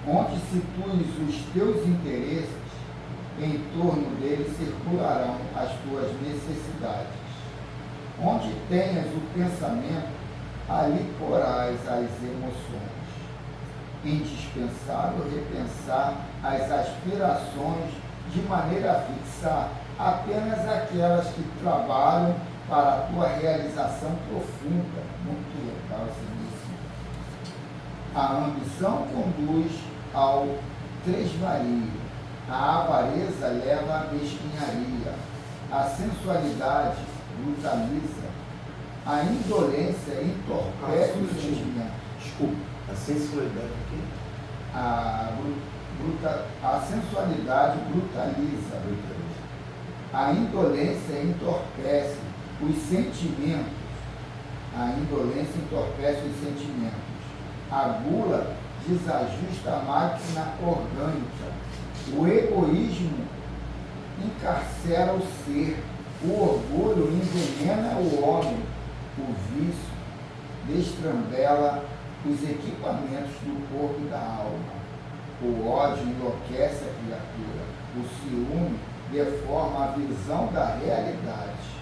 Onde situes os teus interesses, em torno deles circularão as tuas necessidades. Onde tenhas o pensamento, ali porás as emoções. Indispensável repensar as aspirações de maneira a fixar apenas aquelas que trabalham para a tua realização profunda. Muito legal esse início. A ambição conduz ao tresvario, a avareza leva à mesquinharia, a sensualidade brutaliza, a indolência entorpece os sentimentos. Desculpa, a sensualidade aqui? A sensualidade brutaliza, a indolência entorpece os sentimentos, a indolência entorpece os sentimentos, a gula desajusta a máquina orgânica, o egoísmo encarcera o ser, o orgulho envenena o homem, o vício destrambela os equipamentos do corpo e da alma, o ódio enlouquece a criatura, o ciúme deforma a visão da realidade.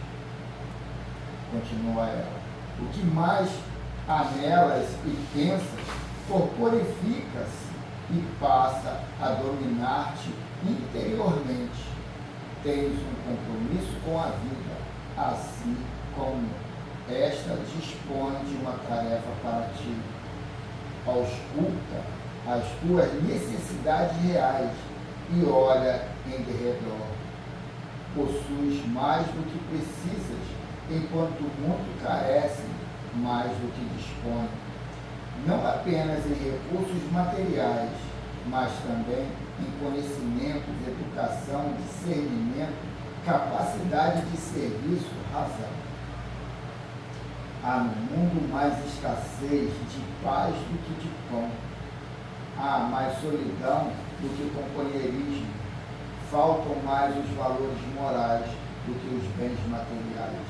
Continua ela. O que mais anelas e pensas corporifica-se e passa a dominar-te interiormente. Tens um compromisso com a vida, assim como esta dispõe de uma tarefa para ti. Ausculta as tuas necessidades reais e olha em derredor. Possuis mais do que precisas, enquanto o mundo carece mais do que dispõe. Não apenas em recursos materiais, mas também em conhecimento, educação, discernimento, capacidade de serviço, razão. Há no mundo mais escassez de paz do que de pão. Há mais solidão do que companheirismo. Faltam mais os valores morais do que os bens materiais.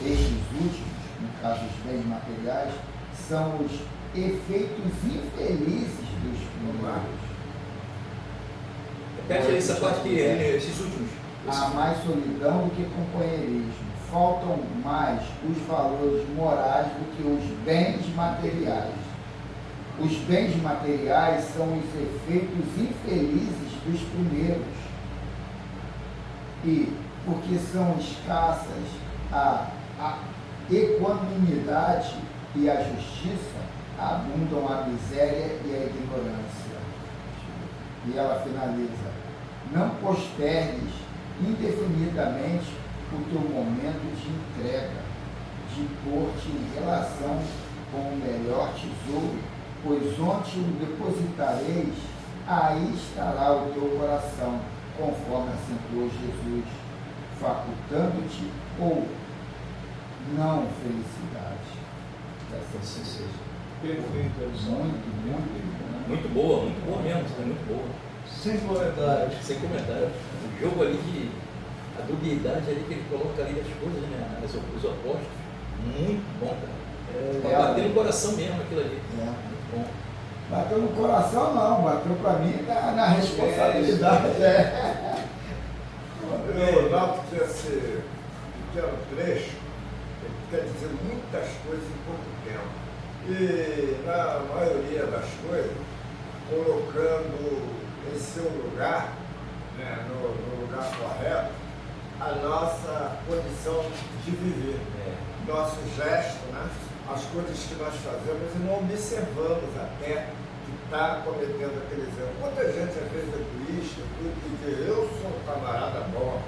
Estes últimos, no caso os bens materiais, são os efeitos infelizes dos primeiros. Repete essa parte aqui, esses últimos. Há mais solidão do que companheirismo. Faltam mais os valores morais do que os bens materiais. Os bens materiais são os efeitos infelizes dos primeiros. E, porque são escassas a equanimidade e a justiça, abundam a miséria e a ignorância. E ela finaliza: não postergues indefinidamente o teu momento de entrega, de pôr-te em relação com o melhor tesouro, pois onde o depositareis, aí estará o teu coração, conforme acentuou Jesus, facultando-te ou não felicidade. Assim seja. Perfeito, Muito boa mesmo, muito boa. sem comentários. Sem comentário. O jogo ali de a dubiedade ali que ele coloca ali as coisas, né? Os opostos. Muito bom, cara. Bateu no coração mesmo aquilo ali. Muito bom. Bateu no coração não, bateu para mim na responsabilidade. Eu noto que esse pequeno trecho quer dizer muitas coisas em pouco tempo. E na maioria das coisas, colocando em seu lugar, né, no lugar correto, a nossa condição de viver, nosso gesto, né, as coisas que nós fazemos e não observamos até que está cometendo aqueles erros. Muita gente, às vezes, é egoísta, tudo, que diz, eu sou um camarada bom.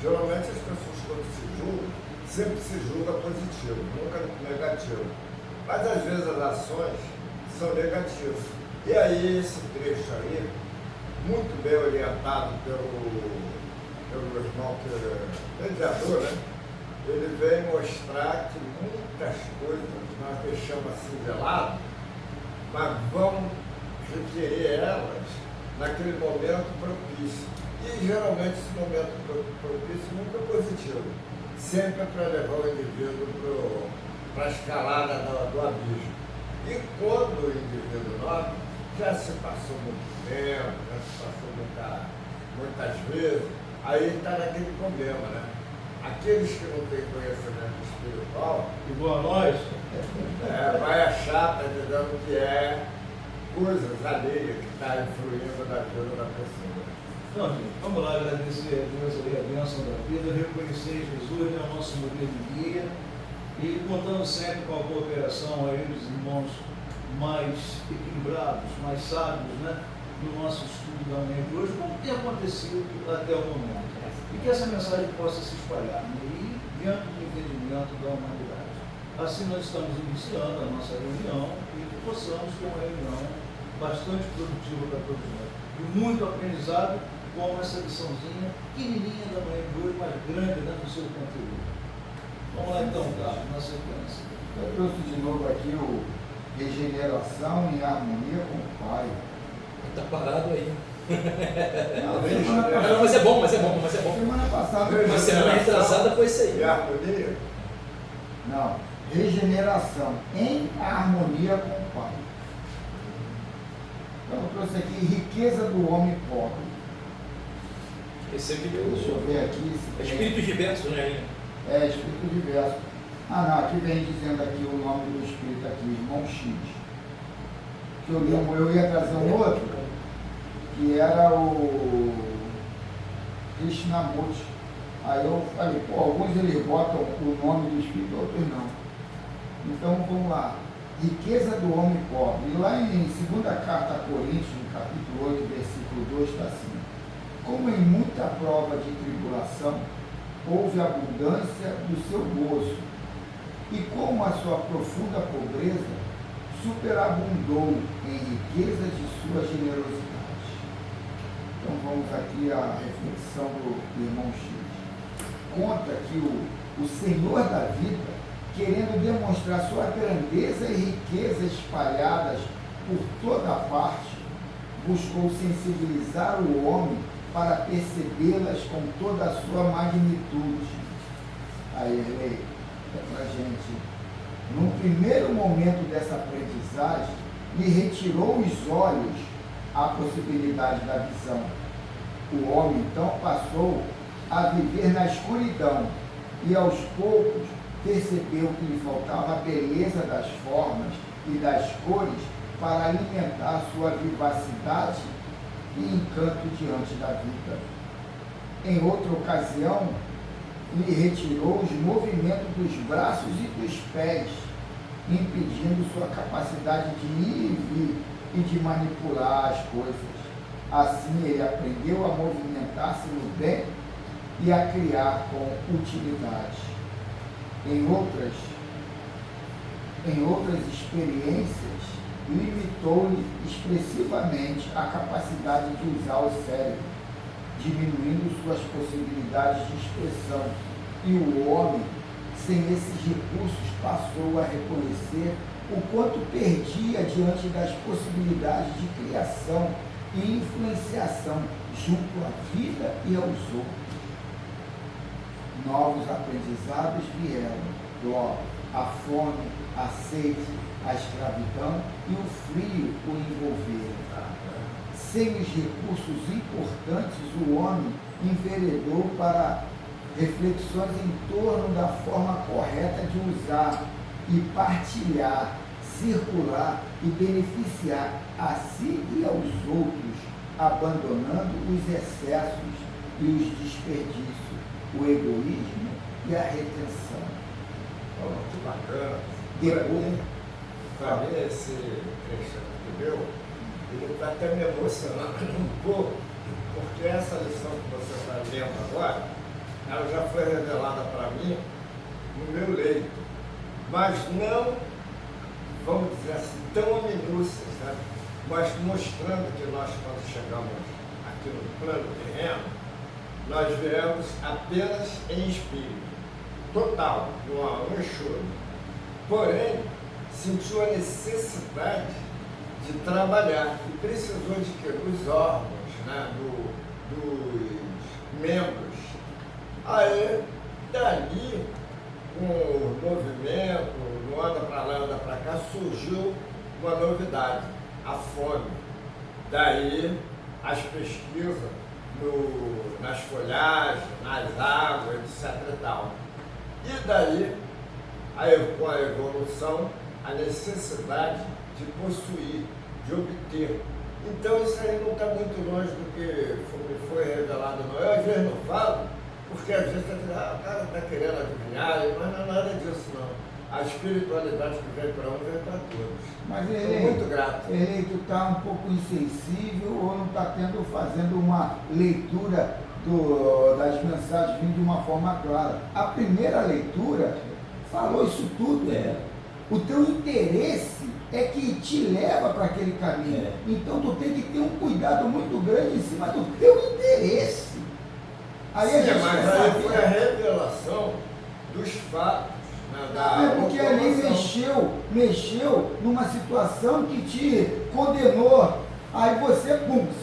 Geralmente as pessoas, quando se julgam, sempre se julga positivo, nunca negativo. Mas às vezes as ações são negativas. E aí esse trecho aí, muito bem orientado pelo irmão que é mediador, né? Ele vem mostrar que muitas coisas nós deixamos assim de lado, mas vamos requerer elas naquele momento propício. E geralmente esse momento propício nunca é positivo. Sempre é para levar o indivíduo para a escalada do abismo. E quando o indivíduo nobre já se passou muito tempo, já se passou muitas vezes, aí está naquele problema, né? Aqueles que não têm conhecimento espiritual, Igual a nós, vai achar, tá entendendo, que é coisas alheias que está influindo na vida da pessoa. então, gente, vamos lá agradecer a Deus aí, a bênção da vida, reconhecer Jesus, né, o nosso modelo de guia, e contando sempre com a cooperação aí dos irmãos mais equilibrados, mais sábios, né, do nosso estudo da manhã de hoje, como tem acontecido até o momento. E que essa mensagem possa se espalhar, né, e diante do entendimento da humanidade. Assim nós estamos iniciando a nossa reunião e que possamos ter uma reunião bastante produtiva para todos nós. E muito aprendizado, como essa liçãozinha pequenininha da manhã de hoje, mas grande, né, no seu conteúdo. Vamos lá então, Carlos, na sequência. Eu trouxe de novo aqui o regeneração em harmonia com o Pai. Está parado aí. Semana Não, mas é bom, mas é bom, mas é bom. Semana passada. Uma semana retrasada foi isso aí. E a harmonia? Não. Regeneração em harmonia com o Pai. Então eu trouxe aqui riqueza do homem pobre. Esse aqui Deixa eu ver aqui se tem. espíritos diversos, né? É, espírito diverso. Ah não, aqui vem dizendo aqui o nome do espírito aqui, irmão X. Que eu ia trazer um outro, que era o Krishnamurti. Aí eu falei, pô, alguns eles botam o nome do espírito, outros não. Então vamos lá. Riqueza do homem pobre. E lá em 2ª carta a Coríntios, no capítulo 8, versículo 2, está assim. Como em muita prova de tribulação, houve abundância do seu gozo, e como a sua profunda pobreza superabundou em riquezas de sua generosidade. Então vamos aqui à reflexão do irmão X. Conta que o Senhor da vida, querendo demonstrar sua grandeza e riqueza espalhadas por toda a parte, buscou sensibilizar o homem para percebê-las com toda a sua magnitude. Aí, Erlei, é para a gente. Num primeiro momento dessa aprendizagem, lhe retirou os olhos à possibilidade da visão. O homem, então, passou a viver na escuridão e, aos poucos, percebeu que lhe faltava a beleza das formas e das cores para alimentar sua vivacidade e encanto diante da vida. Em outra ocasião, lhe retirou os movimentos dos braços e dos pés, impedindo sua capacidade de ir e vir e de manipular as coisas. Assim ele aprendeu a movimentar-se no bem e a criar com utilidade. Em outras experiências, limitou-lhe expressivamente a capacidade de usar o cérebro, diminuindo suas possibilidades de expressão, e o homem, sem esses recursos, passou a reconhecer o quanto perdia diante das possibilidades de criação e influenciação junto à vida e aos outros. Novos aprendizados vieram, logo a fome, a sede, a escravidão e o frio o envolveram. Sem os recursos importantes, o homem enveredou para reflexões em torno da forma correta de usar e partilhar, circular e beneficiar a si e aos outros, abandonando os excessos e os desperdícios, o egoísmo e a retenção. Que bacana. Depois, Para mim, esse trecho aqui meu, ele está até me emocionando um pouco, porque essa lição que você está lendo agora, ela já foi revelada para mim no meu leito, mas não, vamos dizer assim, tão a minúcia, sabe? Mas mostrando que nós, quando chegamos aqui no plano terreno, nós viemos apenas em espírito, total, no enxurro. Porém, sentiu a necessidade de trabalhar e precisou de que os órgãos, né, dos membros. Aí, dali, com o movimento, não anda para lá, anda para cá, surgiu uma novidade, a fome. Daí as pesquisas nas folhagens, nas águas, etc. e tal. E daí, com a evolução, a necessidade de possuir, de obter. Então isso aí não está muito longe do que foi revelado. Não. Eu às vezes não falo, porque às vezes o cara está querendo adivinhar, mas não é nada disso não. A espiritualidade que vem para um, vem para todos. Mas Sou muito grato. Tu está um pouco insensível ou não está fazendo uma leitura das mensagens vindo de uma forma clara. A primeira leitura falou isso tudo. O teu interesse é que te leva para aquele caminho. Então tu tem que ter um cuidado muito grande em cima do teu interesse. Aí sim, mas aí foi a revelação dos fatos. Porque ali mexeu numa situação que te condenou. Aí você,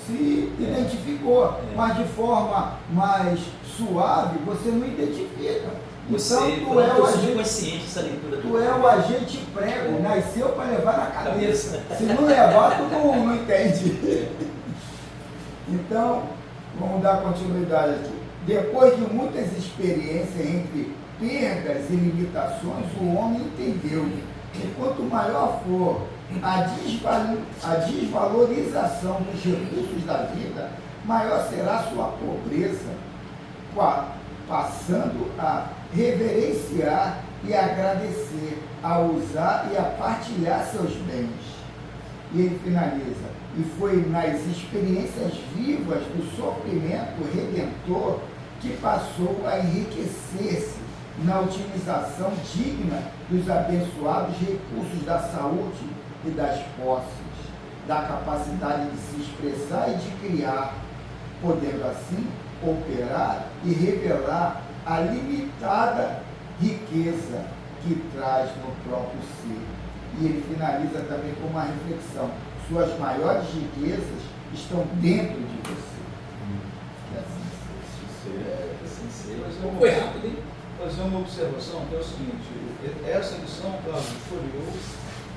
se identificou, mas de forma mais suave, você não identifica. Então tu é o agente, essa leitura tu é o agente prego, nasceu para levar na cabeça. Se não levar, tu não entende. Então, vamos dar continuidade aqui. Depois de muitas experiências entre perdas e limitações, o homem entendeu que quanto maior for a desvalorização dos recursos da vida, maior será a sua pobreza, passando a reverenciar e agradecer, a usar e a partilhar seus bens. E ele finaliza: e foi nas experiências vivas do sofrimento redentor que passou a enriquecer-se na utilização digna dos abençoados recursos da saúde e das posses, da capacidade de se expressar e de criar, podendo assim operar e revelar a limitada riqueza que traz no próprio ser. E ele finaliza também com uma reflexão: suas maiores riquezas estão dentro de você. Foi rápido, hein? Fazer uma observação que é o seguinte: essa lição, Carlos, escolheu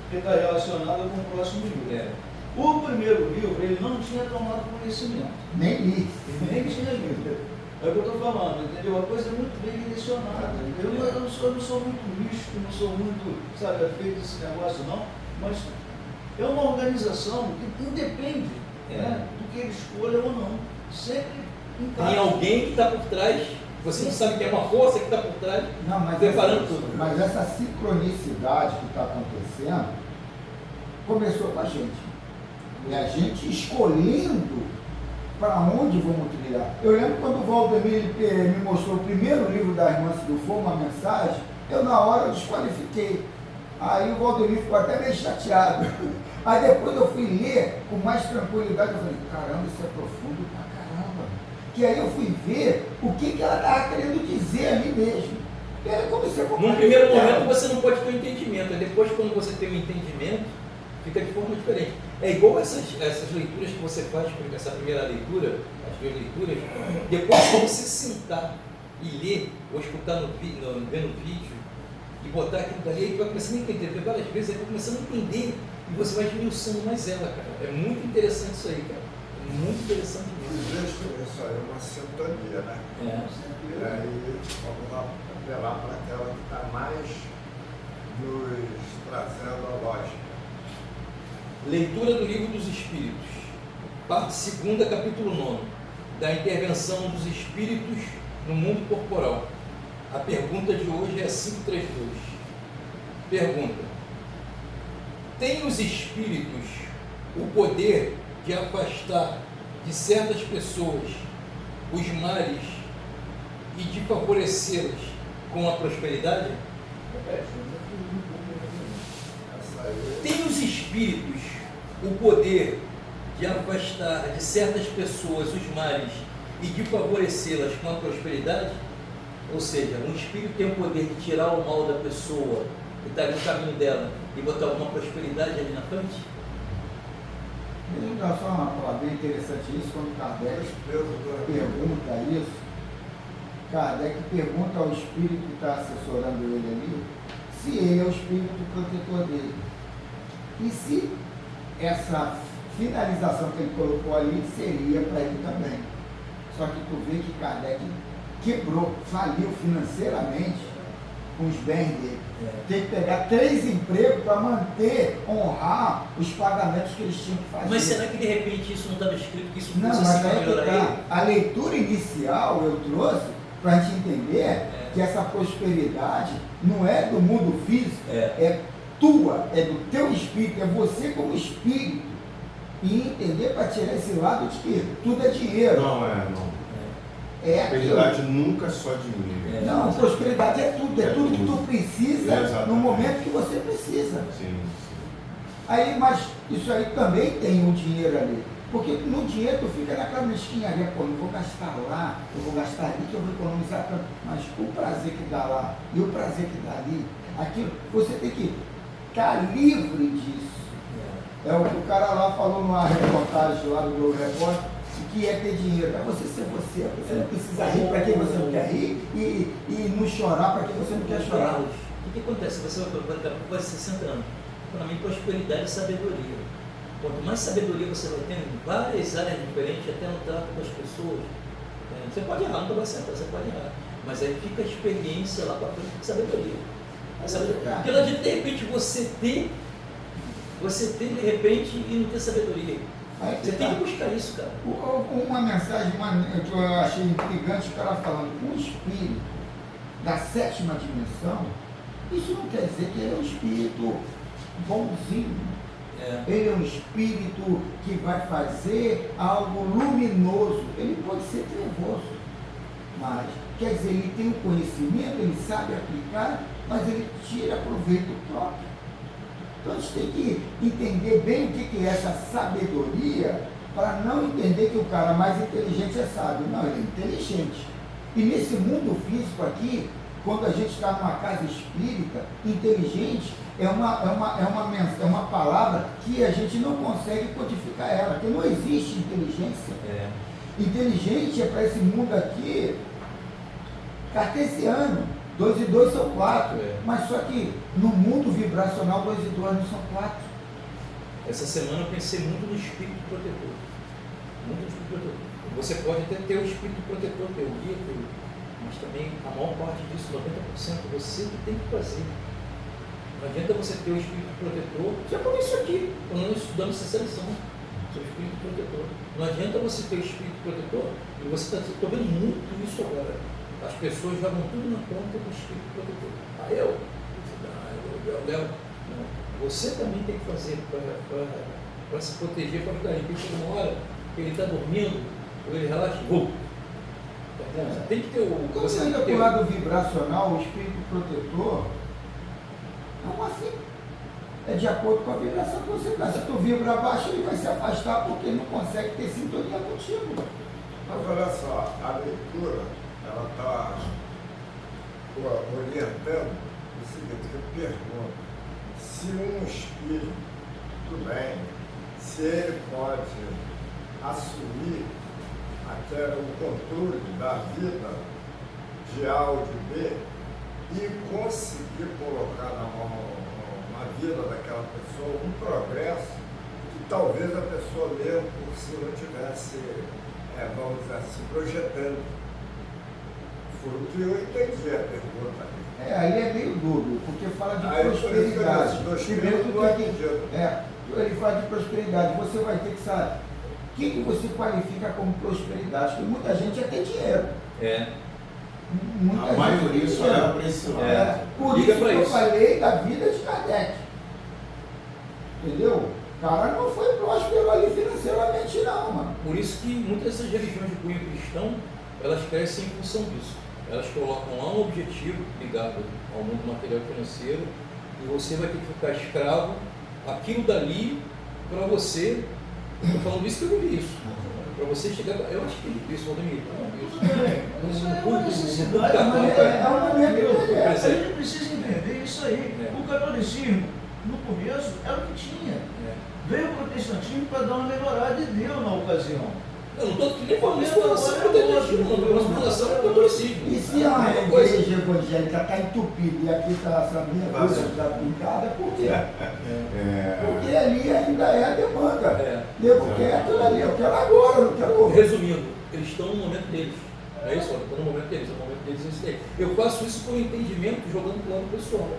que está relacionada com o próximo livro. O primeiro livro ele não tinha tomado conhecimento. Nem li. Nem tinha lido. É o que eu estou falando, entendeu? A coisa é muito bem direcionada. Eu não sou muito místico, não sou muito, sabe, feito esse negócio não, mas é uma organização que independe do que ele escolha ou não. Sempre encaixa. Tem alguém que está por trás. Você não sabe que é uma força que está por trás, preparando tudo. Mas essa sincronicidade que está acontecendo começou com a gente. E a gente escolhendo para onde vamos trilhar. Eu lembro quando o Valdemir me mostrou o primeiro livro da Irmã Sidufo, uma mensagem, eu na hora desqualifiquei. Aí o Valdemir ficou até meio chateado. Aí depois eu fui ler com mais tranquilidade, eu falei: caramba, isso é profundo pra caramba. Que aí eu fui ver o que ela estava querendo dizer ali mesmo. E aí eu comecei a compreender. No primeiro momento você não pode ter um entendimento, e depois quando você tem um entendimento, fica de forma diferente. É igual essas leituras que você faz, essa primeira leitura, as duas leituras, depois que você sentar e ler, ou escutar ver no vídeo, e botar aquilo dali, aí tu vai começando a entender, porque várias vezes aí vai começando a entender, e você vai esmiuçando mais ela, cara. É muito interessante isso aí, cara. Muito interessante mesmo. Isso aí é uma sintonia, né? E aí vamos apelar para aquela que está mais nos trazendo a lógica. Leitura do Livro dos Espíritos, parte 2, capítulo 9, da intervenção dos espíritos no mundo corporal. A pergunta de hoje é 532. Pergunta: tem os espíritos o poder de afastar de certas pessoas os males e de favorecê-las com a prosperidade? Tem os espíritos o poder de afastar de certas pessoas os males e de favorecê-las com a prosperidade? Ou seja, um espírito tem o poder de tirar o mal da pessoa que está no caminho dela e botar uma prosperidade ali na frente? Deixa eu dar só uma palavra bem interessante isso, quando Kardec pergunta isso. Kardec pergunta ao espírito que está assessorando ele ali, se ele é o espírito protetor dele. E se essa finalização que ele colocou ali seria para ele também. Só que tu vê que Kardec quebrou, faliu financeiramente com os bens dele. Tem que pegar 3 empregos para manter, honrar os pagamentos que eles tinham que fazer. Mas será que de repente isso não estava escrito que isso Não, fosse mas assim para aí que melhorar ele? tá. A leitura inicial eu trouxe para a gente entender que essa prosperidade não é do mundo físico, é tua, é do teu espírito, é você como espírito. E entender para tirar esse lado de que tudo é dinheiro. Não. É Prosperidade aquilo. nunca é só dinheiro. Não, prosperidade é tudo que tu precisa Exatamente. no momento que você precisa. Sim. Aí, mas isso aí também tem o dinheiro ali. Porque no dinheiro tu fica naquela mesquinharia, pô, não vou gastar lá, eu vou gastar ali que eu vou economizar tanto. Mas o prazer que dá lá e o prazer que dá ali, aquilo, você tem que estar livre disso. É o que o cara lá falou numa reportagem lá do Globo Repórter, que é ter dinheiro. É você ser você. Você não precisa rir para quem você não quer rir e não chorar para quem você não quer chorar. O que acontece? Você vai 60 anos. Para mim, prosperidade é sabedoria. Quanto mais sabedoria você vai tendo em várias áreas diferentes, até no trato com as pessoas, você pode errar, não estou acertando, você pode errar. Mas aí fica a experiência lá para frente de sabedoria. Porque não adianta de repente você ter de repente e não ter sabedoria. Você tem que buscar isso, cara. Uma mensagem que eu achei intrigante, o cara falando, um espírito da 7ª dimensão, isso não quer dizer que ele é um espírito bonzinho. Ele é um espírito que vai fazer algo luminoso. Ele pode ser trevoso, mas quer dizer, ele tem o conhecimento, ele sabe aplicar, mas ele tira proveito próprio. Então a gente tem que entender bem o que é essa sabedoria, para não entender que o cara mais inteligente é sábio. Não, ele é inteligente. E nesse mundo físico aqui, quando a gente está numa casa espírita, inteligente é uma palavra que a gente não consegue codificar ela, porque não existe inteligência. Inteligente é para esse mundo aqui cartesiano. 2 e 2 são 4, mas só que no mundo vibracional 2 e 2 não são 4. Essa semana eu pensei muito no espírito protetor. Você pode até ter o espírito protetor, ter o guia, mas também a maior parte disso, 90%, você que tem que fazer. Não adianta você ter o espírito protetor, já falei isso aqui, quando nós estudamos essa seleção, seu espírito protetor. Não adianta você ter o espírito protetor, e você está vendo muito isso agora. As pessoas jogam tudo na conta do espírito protetor. Léo. Você também tem que fazer para se proteger, para ajudar. Ele chega uma hora que ele está dormindo, ou ele relaxa, tem que ter o. Quando você anda para o lado vibracional, o espírito protetor é uma fita. É de acordo com a vibração que você dá. Se tu vibra baixo, ele vai se afastar porque ele não consegue ter sintonia contigo. Mas olha só, a leitura, ela está orientando o seguinte, eu pergunto, se um espírito, tudo bem, se ele pode assumir até o controle da vida de A ou de B e conseguir colocar na vida daquela pessoa um progresso que talvez a pessoa mesmo por si não tivesse, vamos dizer assim, projetando. Foi o que eu entendi a pergunta. Aí é meio dúbio, porque fala de Aí prosperidade. Primeiro tu tem que... ele fala de prosperidade, você vai ter que saber o que você qualifica como prosperidade, porque muita gente já tem dinheiro. A maioria só leva para esse lado. Por Liga isso pra que eu isso. falei da vida de Kardec. Entendeu? O cara não foi próspero ali financeiramente não, mano. Por isso que muitas dessas religiões de cunho cristão, elas crescem em função disso. Elas colocam lá um objetivo ligado ao mundo material e financeiro e você vai ter que ficar escravo aquilo dali para você. Estou falando isso que eu vi isso. Para você chegar. Eu acho que isso, Valdemir. Isso é uma necessidade. É uma maneira A gente precisa entender isso aí. O catolicismo, no começo, era o que tinha. Veio o protestantismo para dar uma melhorada e deu na ocasião. Eu não estou nem falando isso com relação ao protestantismo, não, estou falando com relação ao catolicismo. E se a igreja evangélica está entupida e aqui está essa minha coisa está brincada, por quê? Porque ali ainda é a demanda. Eu quero aquilo ali, eu quero agora, eu não quero. Resumindo, eles estão no momento deles. Não é isso? Olha, estão no momento deles, o momento deles é esse daí. Eu faço isso por entendimento, jogando plano pessoal.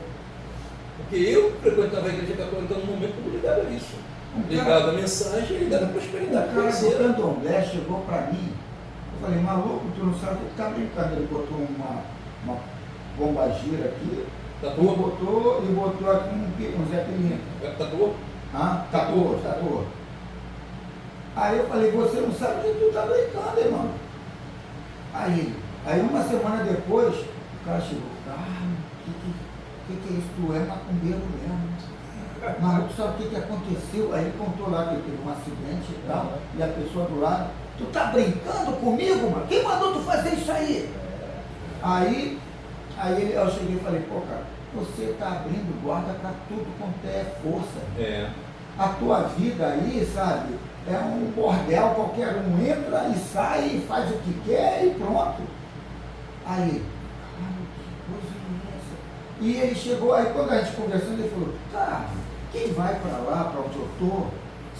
Porque eu frequentava a igreja católica no momento muito ligado a isso. Ligado à mensagem e ligado à prosperidade. O cara do candomblé chegou para mim, eu falei, maluco, tu não sabe o que está brincando. Ele botou uma bomba gira aqui, Tatuou? e botou aqui um Zé Pilinha. Tatuou? Tatuou. Aí eu falei, você não sabe o que tu está brincando, irmão. Aí uma semana depois, o cara chegou, que é isso? Tu é macumbeiro mesmo. Maluco, sabe o que aconteceu? Aí ele contou lá que teve um acidente e tal, e a pessoa do lado, tu tá brincando comigo, mano? Quem mandou tu fazer isso aí? Aí eu cheguei e falei, pô, cara, você tá abrindo guarda para tudo quanto é força. A tua vida aí, sabe, é um bordel, qualquer um entra e sai e faz o que quer e pronto. Aí, cara, que coisa imensa. E ele chegou, aí quando a gente conversando, ele falou, cara, quem vai para lá, para onde eu estou,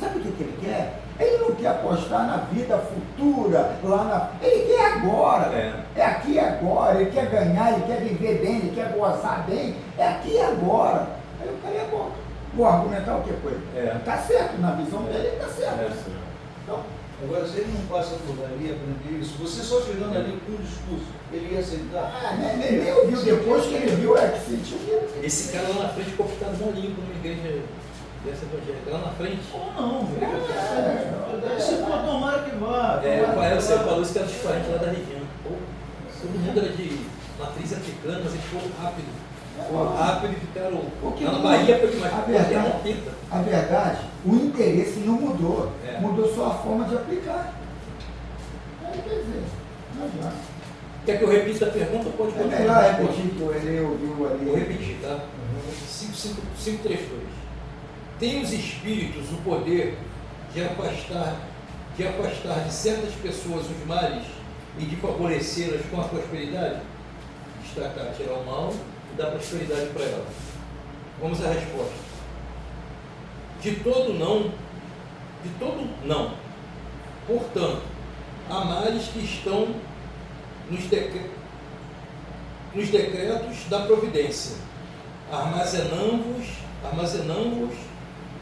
sabe o que ele quer? Ele não quer apostar na vida futura, ele quer agora, é aqui e agora, ele quer ganhar, ele quer viver bem, ele quer gozar bem, é aqui e agora. Aí eu calei a boca, vou argumentar o que foi? Tá certo, na visão dele tá certo. Então, agora, se ele não passa por ali, aprender isso, você só chegando ali com um discurso, ele ia aceitar? Nem ouviu, depois que ele viu, é que sentiu que... Esse cara lá na frente cooptado molinho para uma igreja dessa evangélica, lá na frente. Ou não, se for, tomara que vá. Você falou isso que era dos parentes lá da região. Todo mundo era de matriz africana, mas eles foram rápido. Rápido e ficaram. Na Bahia foi demais. A verdade, o interesse não mudou. Mudou só a forma de aplicar. Aí quer dizer, não adianta. Quer que eu repita a pergunta? Pode continuar. É melhor repetir que ele ouviu ali. Vou repetir, tá? 532. Tem os espíritos o poder de afastar de certas pessoas os males e de favorecê-las com a prosperidade? Destacar, tirar o mal e dar prosperidade para elas. Vamos à resposta. De todo não. Portanto, há males que estão nos decretos da providência, armazenando-os,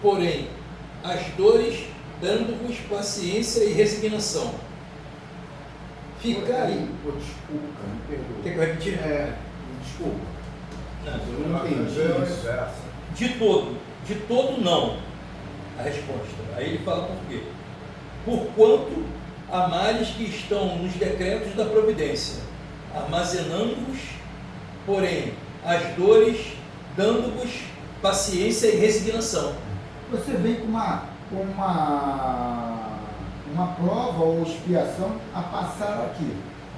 porém, as dores dando-vos paciência e resignação. Fica aí. Desculpa, me perdoa. Quer que eu repetir? Desculpa. Eu não entendi isso. De todo não. A resposta. Aí ele fala por quê? Porquanto há males que estão nos decretos da providência, armazenando-vos, porém, as dores dando-vos paciência e resignação. Você vem com uma prova ou expiação a passar aqui.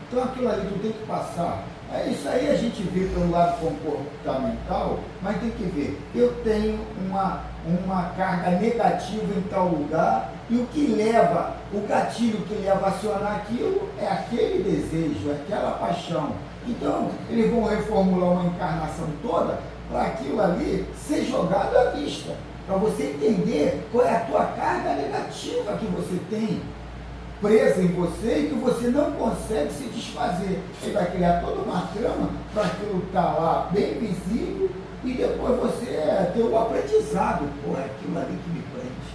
Então aquilo ali tu tem que passar. Isso aí a gente vê pelo lado comportamental, mas tem que ver. Eu tenho uma carga negativa em tal lugar e o que leva, o gatilho que leva a acionar aquilo é aquele desejo, aquela paixão. Então eles vão reformular uma encarnação toda para aquilo ali ser jogado à vista. Para você entender qual é a tua carga negativa que você tem presa em você e que você não consegue se desfazer. Você vai criar toda uma trama para aquilo estar lá bem visível e depois você ter o aprendizado. Pô, é aquilo ali que me prende.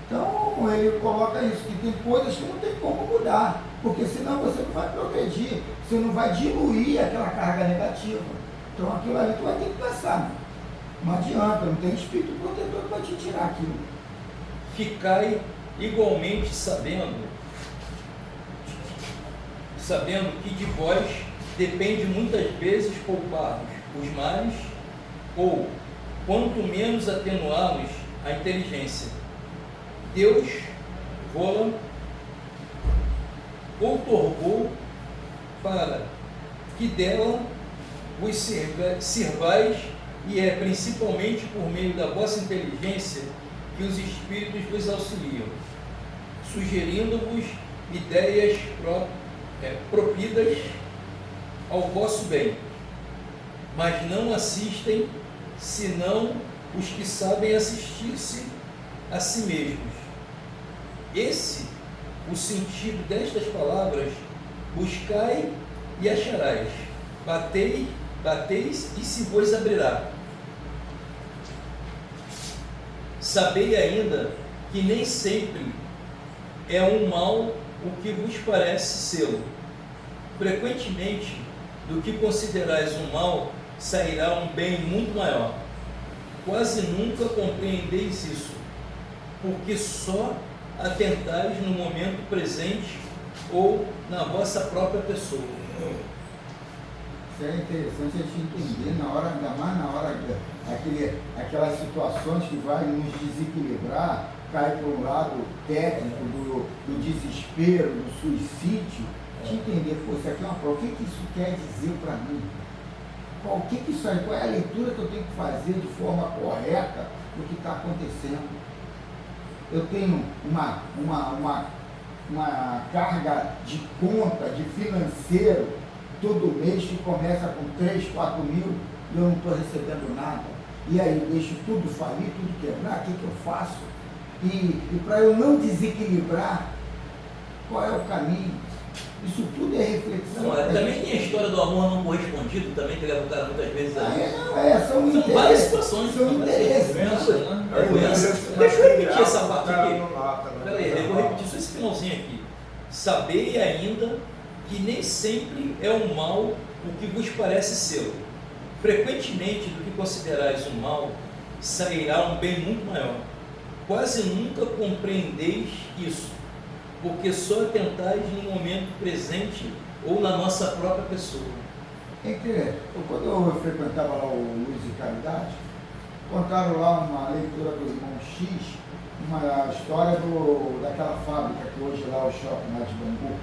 Então ele coloca isso, que tem coisas que não tem como mudar, porque senão você não vai progredir, você não vai diluir aquela carga negativa. Então aquilo ali tu vai ter que passar. Não adianta, não tem espírito protetor que vai te tirar aquilo. Ficai igualmente sabendo que de vós depende muitas vezes poupar-vos os males, ou quanto menos atenuá-los a inteligência. Deus vos outorgou para que dela vos sirvais, e é principalmente por meio da vossa inteligência que os espíritos vos auxiliam, sugerindo-vos ideias propidas ao vosso bem, mas não assistem, senão os que sabem assistir-se a si mesmos. Esse, o sentido destas palavras: buscai e acharás, bateis e se vos abrirá. Sabei ainda que nem sempre é um mal o que vos parece ser. Frequentemente, do que considerais um mal, sairá um bem muito maior. Quase nunca compreendeis isso, porque só atentais no momento presente ou na vossa própria pessoa. Isso é interessante a gente entender ainda mais na hora aquelas situações que vai nos desequilibrar, cai para um lado técnico do desespero, do suicídio, de entender, pô, isso aqui é uma prova, o que isso quer dizer para mim? Qual é a leitura que eu tenho que fazer de forma correta do que está acontecendo? Eu tenho uma carga de conta, de financeiro, todo mês que começa com 3, 4 mil e eu não estou recebendo nada. E aí eu deixo tudo falir, tudo quebrar, o que eu faço? E para eu não desequilibrar, qual é o caminho? Isso tudo é reflexão. Também tem a história do amor não correspondido, também, que leva o cara muitas vezes a são várias situações. São interesses. Deixa eu repetir essa parte aqui. Peraí, eu vou repetir só esse finalzinho aqui. Sabei ainda que nem sempre é um mal o que vos parece ser. Frequentemente, do que considerais um mal, sairá um bem muito maior. Quase nunca compreendeis isso, porque só atentais no momento presente ou na nossa própria pessoa. Quando eu frequentava lá o Luz e Caridade, contaram lá uma leitura do irmão X, uma história daquela fábrica que hoje lá é o shopping lá de Bangu,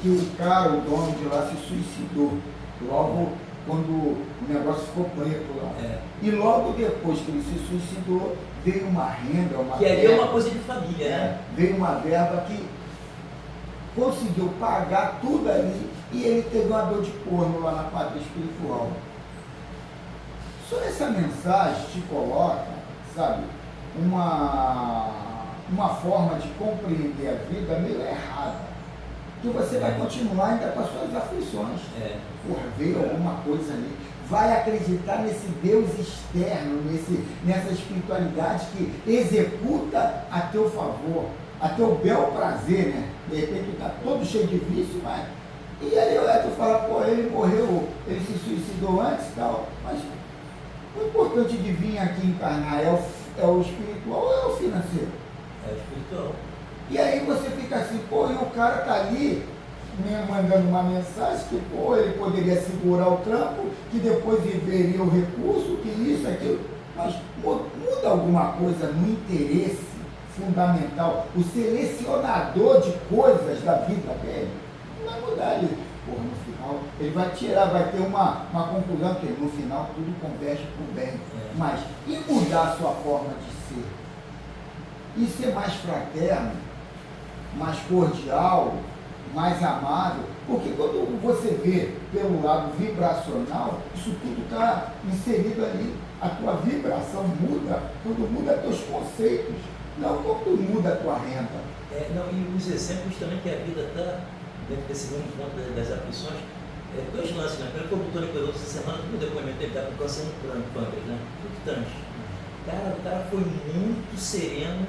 que o cara, o dono de lá, se suicidou logo quando o negócio ficou preto lá. E logo depois que ele se suicidou, veio uma renda, que ali é uma coisa de família, né? Veio uma verba que conseguiu pagar tudo ali e ele teve uma dor de corno lá na pátria espiritual. Só essa mensagem te coloca, sabe, uma forma de compreender a vida meio errada. Que você vai continuar ainda com as suas aflições. Veio alguma coisa ali. Vai acreditar nesse Deus externo, nessa espiritualidade que executa a teu favor, a teu bel prazer, né? De repente tu está todo cheio de vício, mas... E aí tu fala, pô, ele morreu, ele se suicidou antes e tal, mas o importante de vir aqui encarnar é o espiritual ou é o financeiro? É o espiritual. E aí você fica assim, pô, e o cara tá ali me mandando uma mensagem que, pô, ele poderia segurar o trampo, que depois veria o recurso, que isso, aquilo, mas muda alguma coisa no interesse fundamental, o selecionador de coisas da vida dele, não vai mudar ele. Porra, no final, ele vai tirar, vai ter uma conclusão, que no final tudo converge para o bem. Mas, e mudar a sua forma de ser? E ser mais fraterno, mais cordial, mais amável, porque quando você vê pelo lado vibracional, isso tudo está inserido ali. A tua vibração muda quando muda teus conceitos, não quando muda a tua renda. E os exemplos também que a vida está, dentro desse mesmo ponto das aflições, dois lances, né? Primeiro, o doutor Nicolau, essa semana, no depoimento dele, estava com câncer no pâncreas, né? Tudo. O cara foi muito sereno,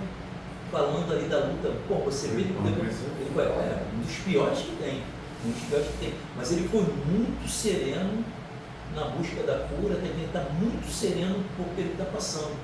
falando ali da luta. Pô, você vê, ele foi um dos piores que tem, mas ele foi muito sereno na busca da cura, ele está muito sereno porque ele está passando.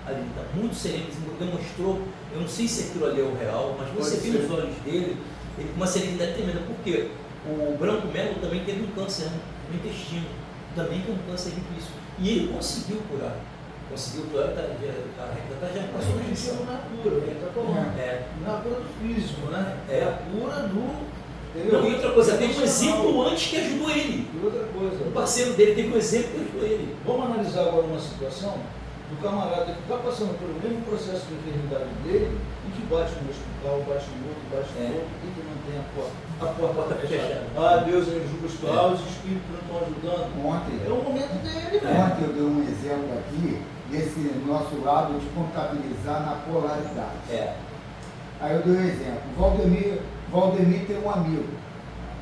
Ali, ele está muito sereno, ele demonstrou, eu não sei se aquilo ali é o real, mas você vê nos olhos dele, ele com uma serenidade tremenda, porque o Branco Melo também teve um câncer no intestino, também tem um câncer difícil, e ele conseguiu curar. A renda já passou a gente na cura, ele está falando. Na cura do físico, né? É a cura do... Não, e outra coisa, teve um exemplo antes que ajudou ele. E outra coisa... O parceiro dele teve um exemplo que ajudou ele. Vamos analisar agora uma situação O camarada que está passando pelo mesmo processo de enfermidade dele, e que bate no hospital, bate no outro, bate no outro, e que não tem a porta fechada. Ah, Deus é justo, os espíritos não estão ajudando. É o momento dele, velho. Ontem eu dei um exemplo aqui desse nosso lado de contabilizar na polaridade. Aí eu dei um exemplo. Valdemir tem um amigo,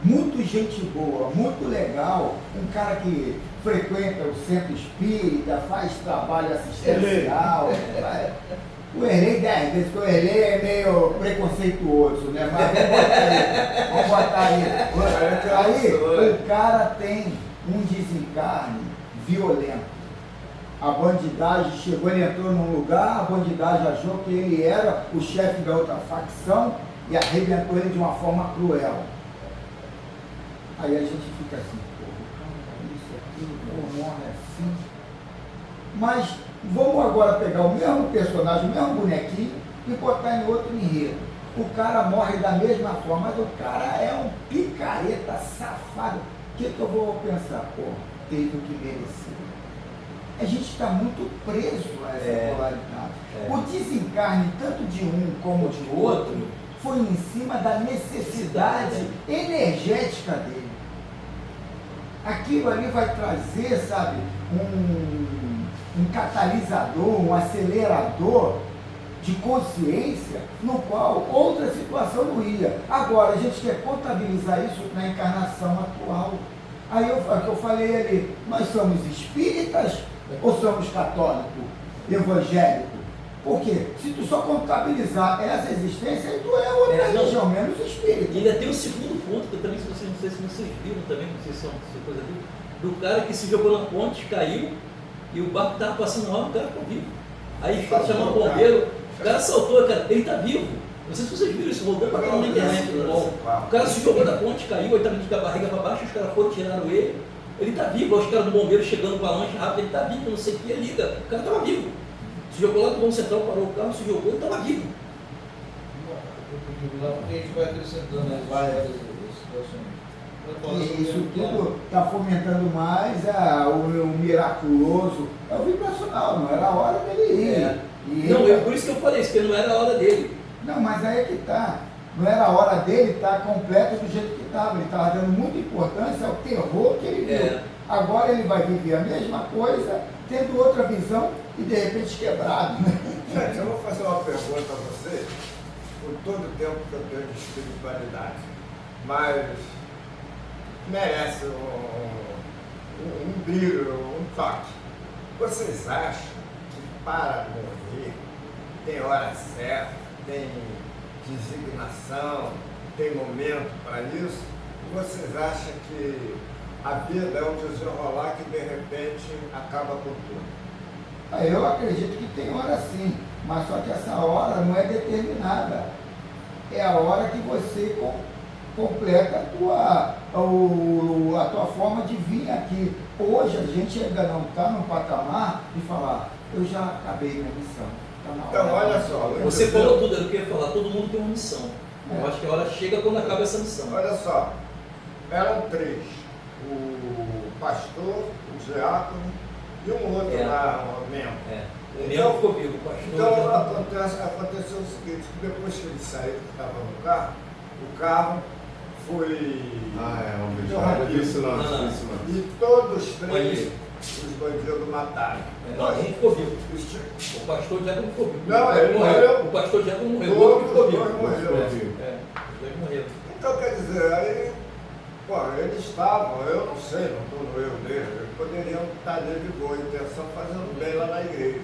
muito gente boa, muito legal, um cara que frequenta o centro espírita, faz trabalho assistencial. O Erlei 10 vezes, porque o Erlei é meio preconceituoso, né? Mas vamos botar aí. Aí o cara tem um desencarne violento. A bandidagem chegou, ele entrou num lugar, a bandidagem achou que ele era o chefe da outra facção e arrebentou ele de uma forma cruel. Aí a gente fica assim, isso, aquilo, morre assim. Mas vamos agora pegar o mesmo personagem, o mesmo bonequinho e botar em outro enredo. O cara morre da mesma forma, mas o cara é um picareta safado. O que eu vou pensar? Pô, teve o que merecer. A gente está muito preso a essa polaridade. O desencarne, tanto de um como de outro, foi em cima da necessidade energética dele. Aquilo ali vai trazer, sabe, um catalisador, um acelerador de consciência no qual outra situação não ia. Agora, a gente quer contabilizar isso na encarnação atual. Aí eu falei ali, nós somos espíritas ou somos católicos, evangélicos? Porque se tu só contabilizar essa existência, aí tu é outra religião, menos espírita. E ainda tem um segundo ponto, que eu também, não sei se vocês viram também, não sei se é coisa dele, do cara que se jogou na ponte, caiu, e o barco estava passando mal, o cara ficou vivo. Aí chamou o bombeiro, o cara saltou, cara, ele está vivo. Não sei se vocês viram isso, voltando para cá na internet. O cara se jogou da ponte, caiu, ele estava com a barriga para baixo, os caras foram, tiraram ele. Ele está vivo, os caras do bombeiro chegando com a lancha rápida, ele está vivo, não sei o que, liga, o cara estava vivo. Se jogou lá do Banco Central, parou o carro, se jogou, ele estava vivo. Porque a gente vai acrescentando várias situações. E isso tudo está fomentando mais o miraculoso. É o vibracional, não era a hora dele ir. Não, por isso que eu falei isso, porque não era a hora dele. Não, mas aí é que está. Não era a hora dele estar completo do jeito que estava. Ele estava dando muita importância ao terror que ele viu. Agora ele vai viver a mesma coisa, tendo outra visão e de repente quebrado. Né? Gente, eu vou fazer uma pergunta a vocês, por todo o tempo que eu tenho de espiritualidade, mas merece um brilho, um toque. Vocês acham que para morrer tem hora certa, tem designação, tem momento para isso? Vocês acham que a vida é um desenrolar que de repente acaba com tudo? Eu acredito que tem hora sim, mas só que essa hora não é determinada. É a hora que você completa a tua forma de vir aqui. Hoje a gente ainda não está no patamar de falar, eu já acabei minha missão. Então, olha só. Você falou tudo, eu queria falar, todo mundo tem uma missão. Eu acho que a hora chega quando acaba essa missão. Olha só, eram três. O pastor, o diácono e um outro lá, o membro. O membro ficou vivo, o pastor. Então aconteceu o seguinte, que depois que ele saiu, que estava no carro, o carro foi... Isso não. E todos os três, os bandidos mataram. Não, a gente ficou vivo. O pastor já não ficou vivo. Não, ele morreu. O pastor já não morreu, o outro ficou vivo. Os dois morreram. Os dois morreram. Então, quer dizer, aí, eles estavam, eu não sei, não estou no erro deles, eles poderiam estar ali de boa intenção, fazendo bem lá na igreja.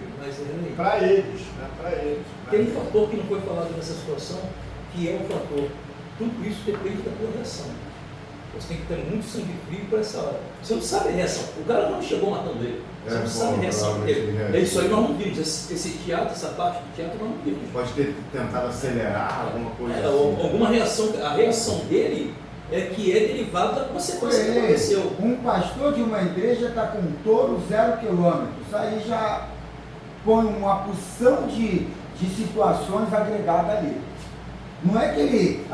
Para eles, né? Para eles. Tem um fator que não foi falado nessa situação, que é o fator. Tudo isso depende da tua reação. Você tem que ter muito sangue frio para essa hora. Você não sabe a reação. O cara não chegou matando ele. Você não sabe a reação dele. É isso aí nós não vimos. Esse teatro, essa parte do teatro, nós não vimos. Pode ter tentado acelerar alguma coisa assim. Alguma reação. A reação dele é que é derivada da consequência que aconteceu. Um pastor de uma igreja está com um touro 0 quilômetros. Aí já põe uma porção de situações agregadas ali. Não é que ele...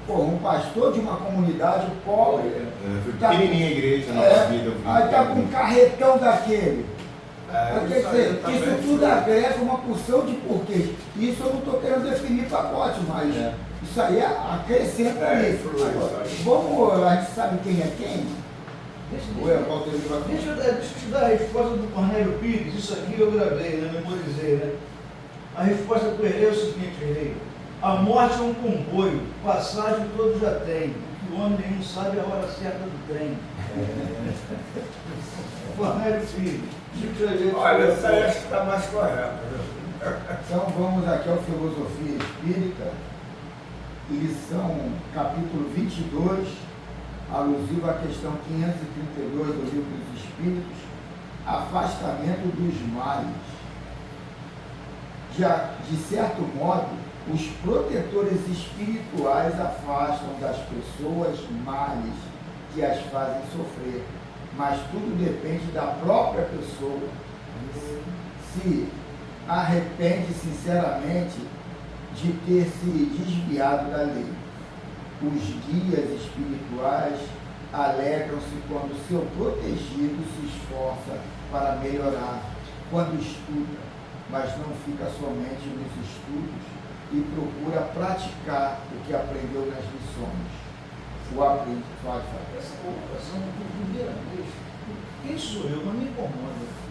um pastor de uma comunidade pobre. Pequenininha a igreja, nossa vida. Aí está com um carretão daquele. Mas quer dizer, isso tudo agrega uma porção de porquês. Isso eu não estou querendo definir pacote, mas isso aí acrescenta ali. Vamos, a gente sabe quem é quem? Deixa eu te dar a resposta do Cornélio Pires. Isso aqui eu gravei, né? Memorizei, né? A resposta do Herê é o seguinte, Herê: a morte é um comboio, passagem todos já têm, que o homem nenhum sabe a hora certa do trem. Cornélio Pires. Olha, essa acho que está mais correta. Então vamos aqui ao Filosofia Espírita, lição capítulo 22, alusivo à questão 532 do Livro dos Espíritos, afastamento dos males. De certo modo, os protetores espirituais afastam das pessoas males que as fazem sofrer, mas tudo depende da própria pessoa. Se arrepende sinceramente de ter se desviado da lei. Os guias espirituais alegram-se quando seu protegido se esforça para melhorar, quando estuda, mas não fica somente nos estudos e procura praticar o que aprendeu nas lições. O aprende, pode fazer. Essa colocação, primeiramente, quem sou eu? Não me incomoda.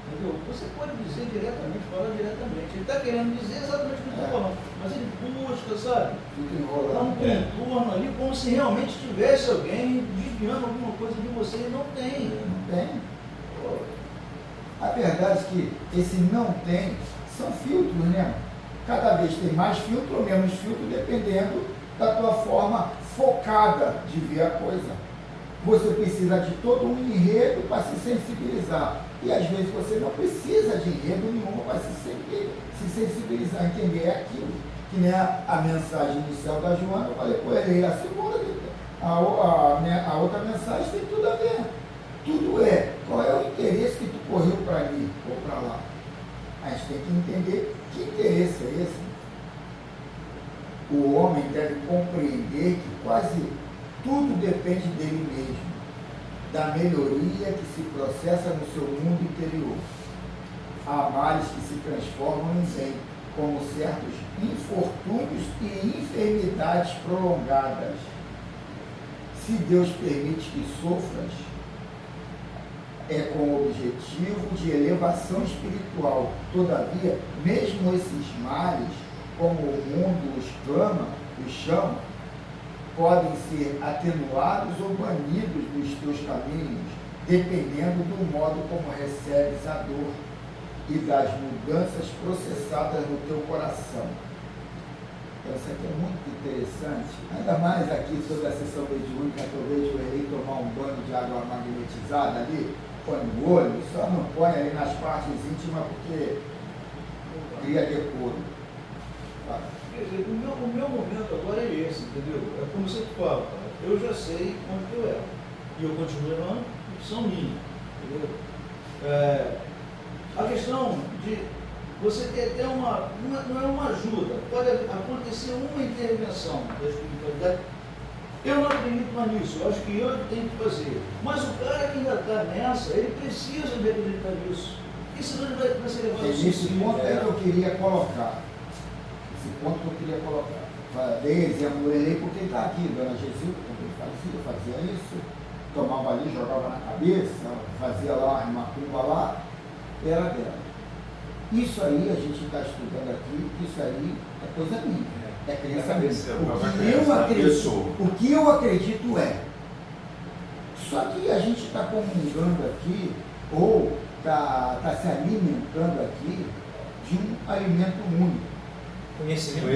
Entendeu? Você pode dizer diretamente, falar diretamente. Ele está querendo dizer exatamente o que eu estou falando, mas ele busca, sabe? Dá um contorno ali, como se realmente tivesse alguém desviando alguma coisa de você, e não tem. Não tem. A verdade é que esse não tem são filtros, né? Cada vez tem mais filtro ou menos filtro, dependendo da tua forma focada de ver a coisa. Você precisa de todo um enredo para se sensibilizar. E às vezes você não precisa de enredo nenhum para se sensibilizar, entender aquilo. Que nem a mensagem inicial da Joana, eu falei, pô, ele é a segunda, a outra mensagem tem tudo a ver. Tudo é, qual é o interesse que tu correu para ali ou para lá? A gente tem que entender que interesse é esse. O homem deve compreender que quase tudo depende dele mesmo, da melhoria que se processa no seu mundo interior. Há males que se transformam em bem, como certos infortúnios e enfermidades prolongadas. Se Deus permite que sofras, é com o objetivo de elevação espiritual. Todavia, mesmo esses males, como o mundo os chama, podem ser atenuados ou banidos dos teus caminhos, dependendo do modo como recebes a dor e das mudanças processadas no teu coração. Então, isso aqui é muito interessante, ainda mais aqui sobre a sessão mediúnica, que eu vejo ele tomar um banho de água magnetizada ali, põe no olho, só não põe ali nas partes íntimas porque cria decoro. Quer dizer, o meu momento agora é esse, entendeu? É como você fala, cara. Eu já sei onde eu erro. E eu continuo errando, opção minha, entendeu? A questão de você ter até não é uma ajuda, pode acontecer uma intervenção da espiritualidade. Eu não acredito mais nisso, eu acho que eu tenho que fazer. Mas o cara que ainda está nessa, ele precisa de acreditar nisso. Porque senão ele vai ser levado ao Esse ponto é que eu queria colocar. Dei exemplo do Elei porque ele está aqui, Dona Gesilda, quando ele fazia isso, tomava ali, jogava na cabeça, fazia lá uma macumba lá, era dela. Isso aí a gente está estudando aqui, isso aí é coisa minha, é crença minha. O que eu acredito é. Só que a gente está comungando aqui, ou está se alimentando aqui de um alimento único. Conhecimento.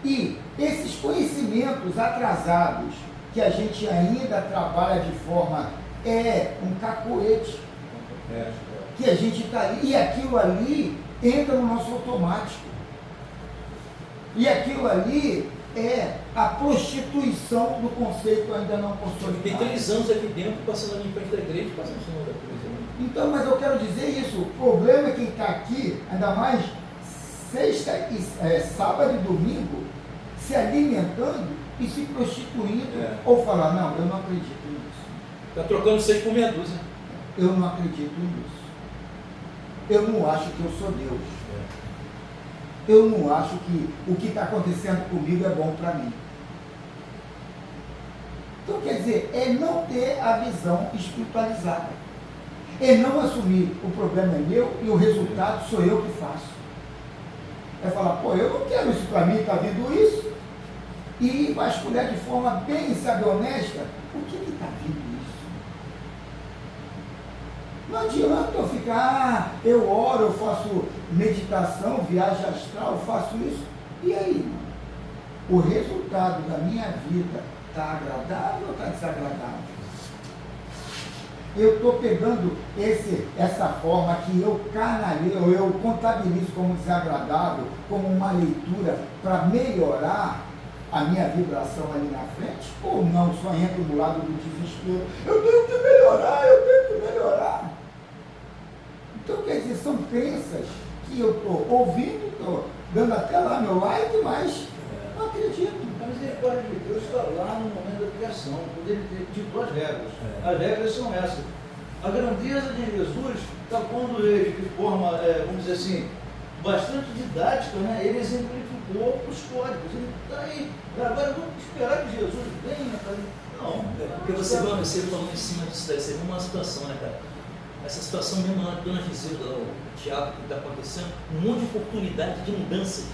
E esses conhecimentos atrasados, que a gente ainda trabalha de forma, um cacoete, que a gente está ali, e aquilo ali entra no nosso automático. E aquilo ali é a prostituição do conceito ainda não consolidado. Tem 3 anos aqui dentro, passando ali em frente da igreja, passando em cima da coisa. Então, mas eu quero dizer isso, o problema é quem está aqui, ainda mais sexta, sábado e domingo, se alimentando e se prostituindo, ou falar, não, eu não acredito nisso. Está trocando 6 por meia dúzia. Eu não acredito nisso. eu não acho que eu sou Deus. Eu não acho que o que está acontecendo comigo é bom para mim. Então, quer dizer, é não ter a visão espiritualizada. É não assumir o problema é meu e o resultado sou eu que faço. É falar, pô, eu não quero isso para mim, está vindo isso. E vasculhar de forma bem, sabe, honesta, por que está vindo isso? Não adianta eu ficar, eu oro, eu faço meditação, viagem astral, eu faço isso. E aí, o resultado da minha vida está agradável ou está desagradável? Eu estou pegando essa forma que eu canalizo, eu contabilizo como desagradável, como uma leitura para melhorar a minha vibração ali na frente, ou não, só entro do lado do desespero. Eu tenho que melhorar, eu tenho que melhorar. Então, quer dizer, são crenças que eu estou ouvindo, estou dando até lá meu like, mas não acredito. A misericórdia de Deus está lá no momento da criação, quando ele ditou as regras. As regras são essas. A grandeza de Jesus está pondo ele de forma, vamos dizer assim, bastante didática, né? Ele exemplificou os códigos. Ele está aí. Agora vamos esperar que Jesus venha. Não. Porque você falando em cima disso daí, você viu uma situação, né, cara? Essa situação mesmo lá, Dona Giselda, o teatro que está acontecendo, um monte de oportunidade de mudanças.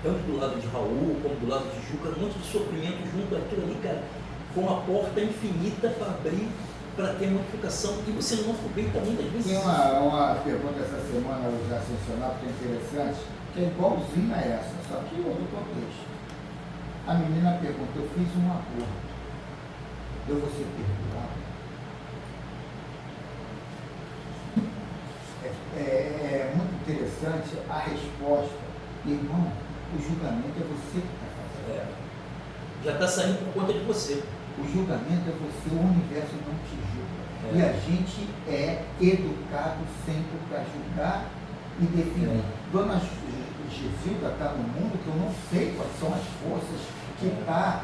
Tanto do lado de Raul, como do lado de Juca, um monte de sofrimento junto àquilo ali, cara. Foi uma porta infinita para abrir, para ter modificação, e você não aproveita muitas vezes. Tem uma pergunta essa semana no Já Ascensionado, que é interessante, que é igualzinha a essa, só que outro contexto. A menina pergunta, eu fiz um aborto, eu vou ser perdoado? É muito interessante a resposta. Irmão, o julgamento é você que está fazendo. Já está saindo por conta de você. O julgamento é você, o universo não te julga. E a gente é educado sempre para julgar e definir. Dona Giselda está no mundo que eu não sei quais são as forças que estão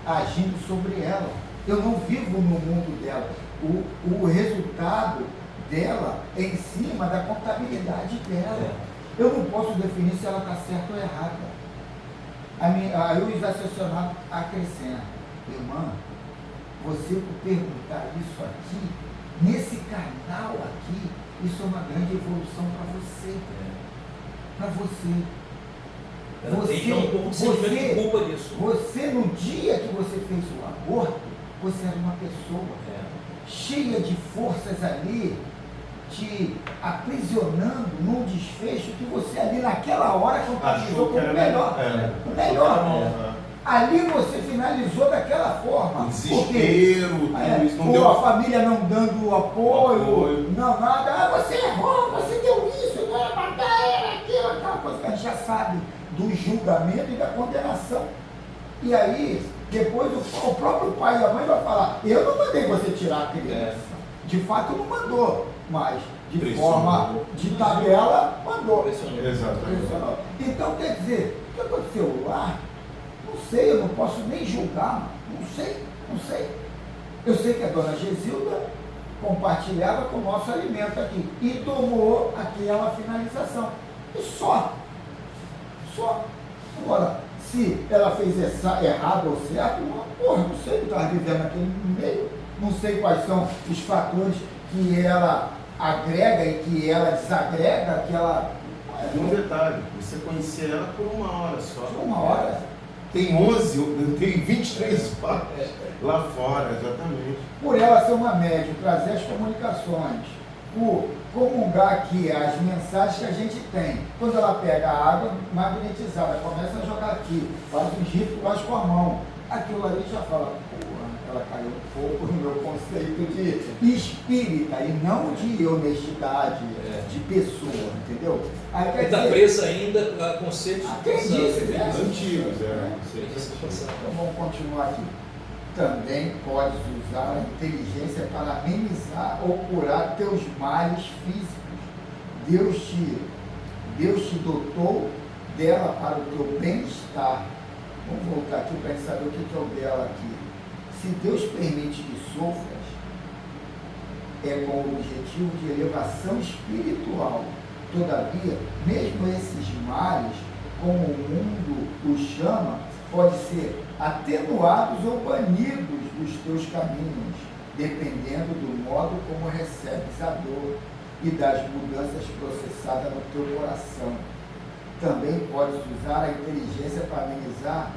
agindo sobre ela. Eu não vivo no mundo dela. O resultado dela é em cima da contabilidade dela. Eu não posso definir se ela está certa ou errada. Aí os assessionados acrescentam, irmã, você por perguntar isso aqui, nesse canal aqui, isso é uma grande evolução para você. Para você. Ela tem um pouco de sentimento de culpa disso. Você, no dia que você fez o aborto, você era uma pessoa cheia de forças ali, te aprisionando num desfecho que você ali naquela hora contabilizou como melhor. Ali você finalizou daquela forma. Desespero, tudo isso não deu. A família não dando apoio, não nada. Você errou, você deu isso, não era matar, era aquilo, aquela coisa que a gente já sabe do julgamento e da condenação. E aí, depois o próprio pai e a mãe vai falar, eu não mandei você tirar a criança. De fato não mandou, mas de forma de tabela mandou. Exatamente. Então quer dizer, o que aconteceu lá? Não sei, eu não posso nem julgar, não sei. Eu sei que a Dona Giselda compartilhava com o nosso alimento aqui e tomou aquela finalização. E só. Agora, se ela fez errado ou certo, não sei, eu estava vivendo aqui no meio, não sei quais são os fatores que ela agrega e que ela desagrega, que ela... Um detalhe, você conhecia ela por uma hora só. Uma hora? Tem 23 partes lá fora, exatamente. Por ela ser uma médium, trazer as comunicações, por comungar aqui as mensagens que a gente tem. Quando ela pega a água magnetizada, começa a jogar aqui, faz uns rituais com a mão. Aquilo ali já fala, ela caiu um pouco no meu conceito de espírita e não de honestidade, de pessoa, entendeu? Aí está presa ainda a conceitos antigos. Então vamos continuar aqui. Também podes usar a inteligência para amenizar ou curar teus males físicos. Deus te dotou dela para o teu bem-estar. Vamos voltar aqui para a gente saber o que é o dela aqui. Se Deus permite que sofras, é com o objetivo de elevação espiritual. Todavia, mesmo esses males, como o mundo os chama, podem ser atenuados ou banidos dos teus caminhos, dependendo do modo como recebes a dor e das mudanças processadas no teu coração. Também podes usar a inteligência para amenizar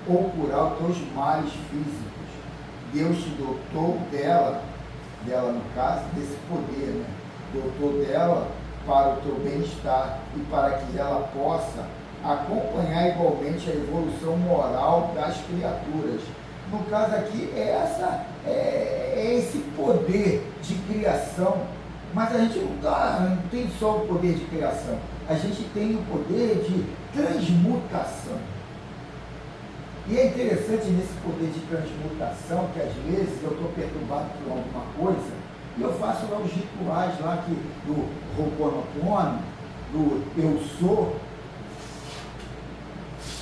ou curar os teus males físicos. Deus te dotou dela no caso, desse poder, né? Dotou dela para o teu bem-estar e para que ela possa acompanhar igualmente a evolução moral das criaturas. No caso aqui, é esse poder de criação, mas a gente não tem só o poder de criação, a gente tem o poder de transmutação. E é interessante nesse poder de transmutação que às vezes eu estou perturbado por alguma coisa e eu faço lá os rituais lá do Ho'oponopono, do eu sou,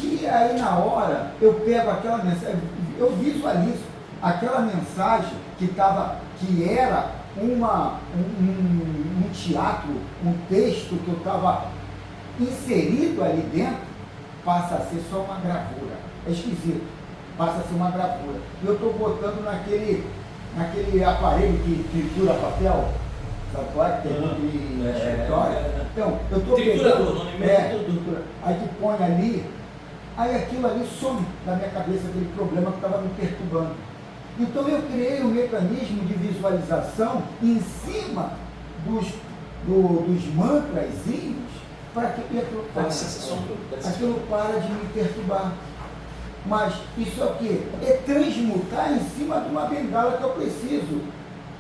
e aí na hora eu pego aquela mensagem, eu visualizo aquela mensagem que era um teatro, um texto que eu estava inserido ali dentro, passa a ser só uma gravura. É esquisito, passa a ser uma gravura. E eu estou botando naquele aparelho que tritura papel, sabe qual é? Que tem no escritório. Então, eu estou pegando, tritura, aí que põe ali, aí aquilo ali some da minha cabeça, aquele problema que estava me perturbando. Então eu criei um mecanismo de visualização em cima dos mantrazinhos para que aquilo para de me perturbar. Mas isso é o quê? É transmutar em cima de uma bengala que eu preciso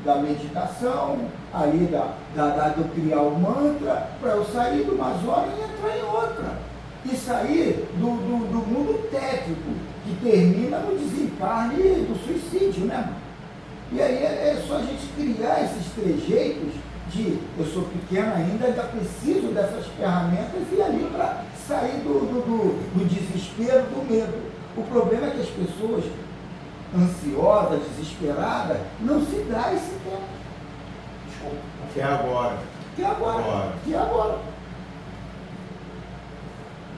da meditação, ali do criar o mantra, para eu sair de uma zona e entrar em outra. E sair do mundo tétrico, que termina no desencarne do suicídio, né? E aí é só a gente criar esses trejeitos de eu sou pequeno ainda preciso dessas ferramentas e ali para sair do desespero, do medo. O problema é que as pessoas ansiosas, desesperadas, não se dá esse tempo. Desculpa. Que é agora. Que é agora.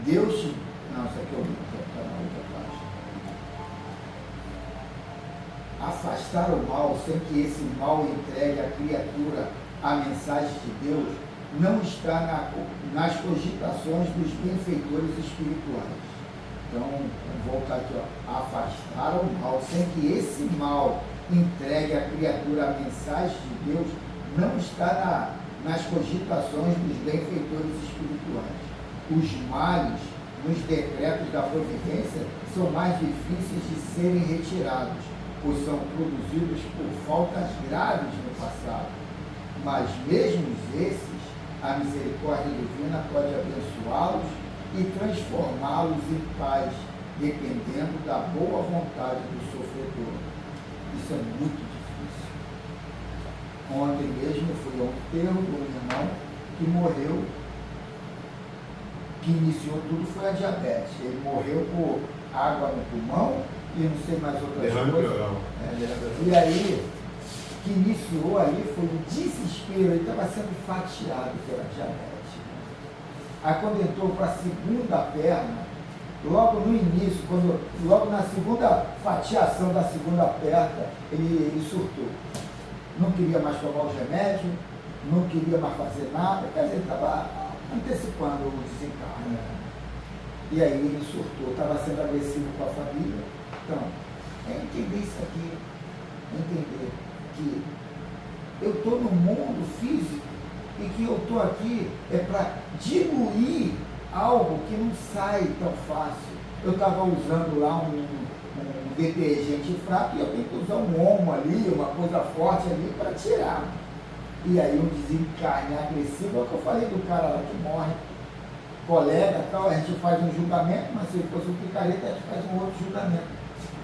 Deus te... Não, isso aqui está na outra página. Afastar o mal sem que esse mal entregue à criatura a mensagem de Deus não está nas cogitações dos benfeitores espirituais. Então, vamos voltar aqui, ó. Afastar o mal sem que esse mal entregue à criatura a mensagem de Deus não está nas cogitações dos benfeitores espirituais. Os males nos decretos da providência são mais difíceis de serem retirados, pois são produzidos por faltas graves no passado. Mas mesmo esses, a misericórdia divina pode abençoá-los e transformá-los em paz, dependendo da boa vontade do sofredor. Isso é muito difícil. Ontem mesmo fui ao enterro de um irmão que morreu, que iniciou tudo foi a diabetes. Ele morreu por água no pulmão e não sei mais outras coisas. E aí, que iniciou ali foi um desespero, ele estava sendo fatiado pela diabetes. Aí quando entrou para a segunda perna, logo no início, logo na segunda fatiação da segunda perna, ele surtou. Não queria mais tomar os remédios, não queria mais fazer nada, quer dizer, estava antecipando o desencarne. E aí ele surtou, estava sendo agressivo com a família. Então, é entender isso aqui, entender que eu estou no mundo físico e que eu estou aqui para diluir algo que não sai tão fácil. Eu estava usando lá um detergente fraco e eu tenho que usar um homo ali, uma coisa forte ali para tirar. E aí um desencarne agressivo, é o que eu falei do cara lá que morre, colega tal, a gente faz um julgamento, mas se ele fosse um picareta, a gente faz um outro julgamento.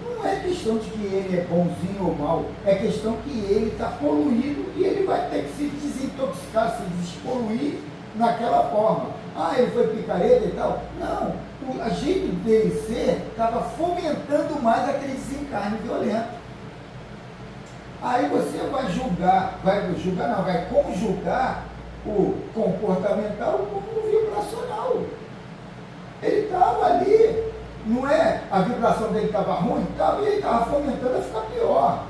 Não é questão de que ele é bonzinho ou mal, é questão que ele está poluído e ele vai ter que se desintoxicar, se despoluir naquela forma. Ah, ele foi picareta e tal. Não, o jeito dele ser estava fomentando mais aquele desencarne violento. Aí você vai vai conjugar o comportamental com o vibracional. Ele estava ali, não é? A vibração dele estava ruim, e ele estava fomentando a ficar pior.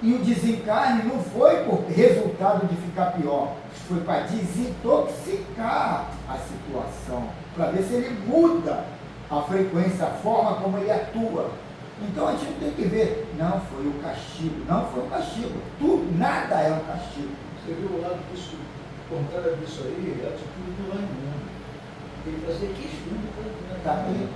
E o desencarne não foi por resultado de ficar pior, foi para desintoxicar a situação, para ver se ele muda a frequência, a forma como ele atua. Então a gente não tem que ver, não foi o castigo, não foi um castigo, nada é um castigo. Você viu o lado disso, contrário disso aí, a atitude do Raimundo. Ele fazia que estudo, Tá bem.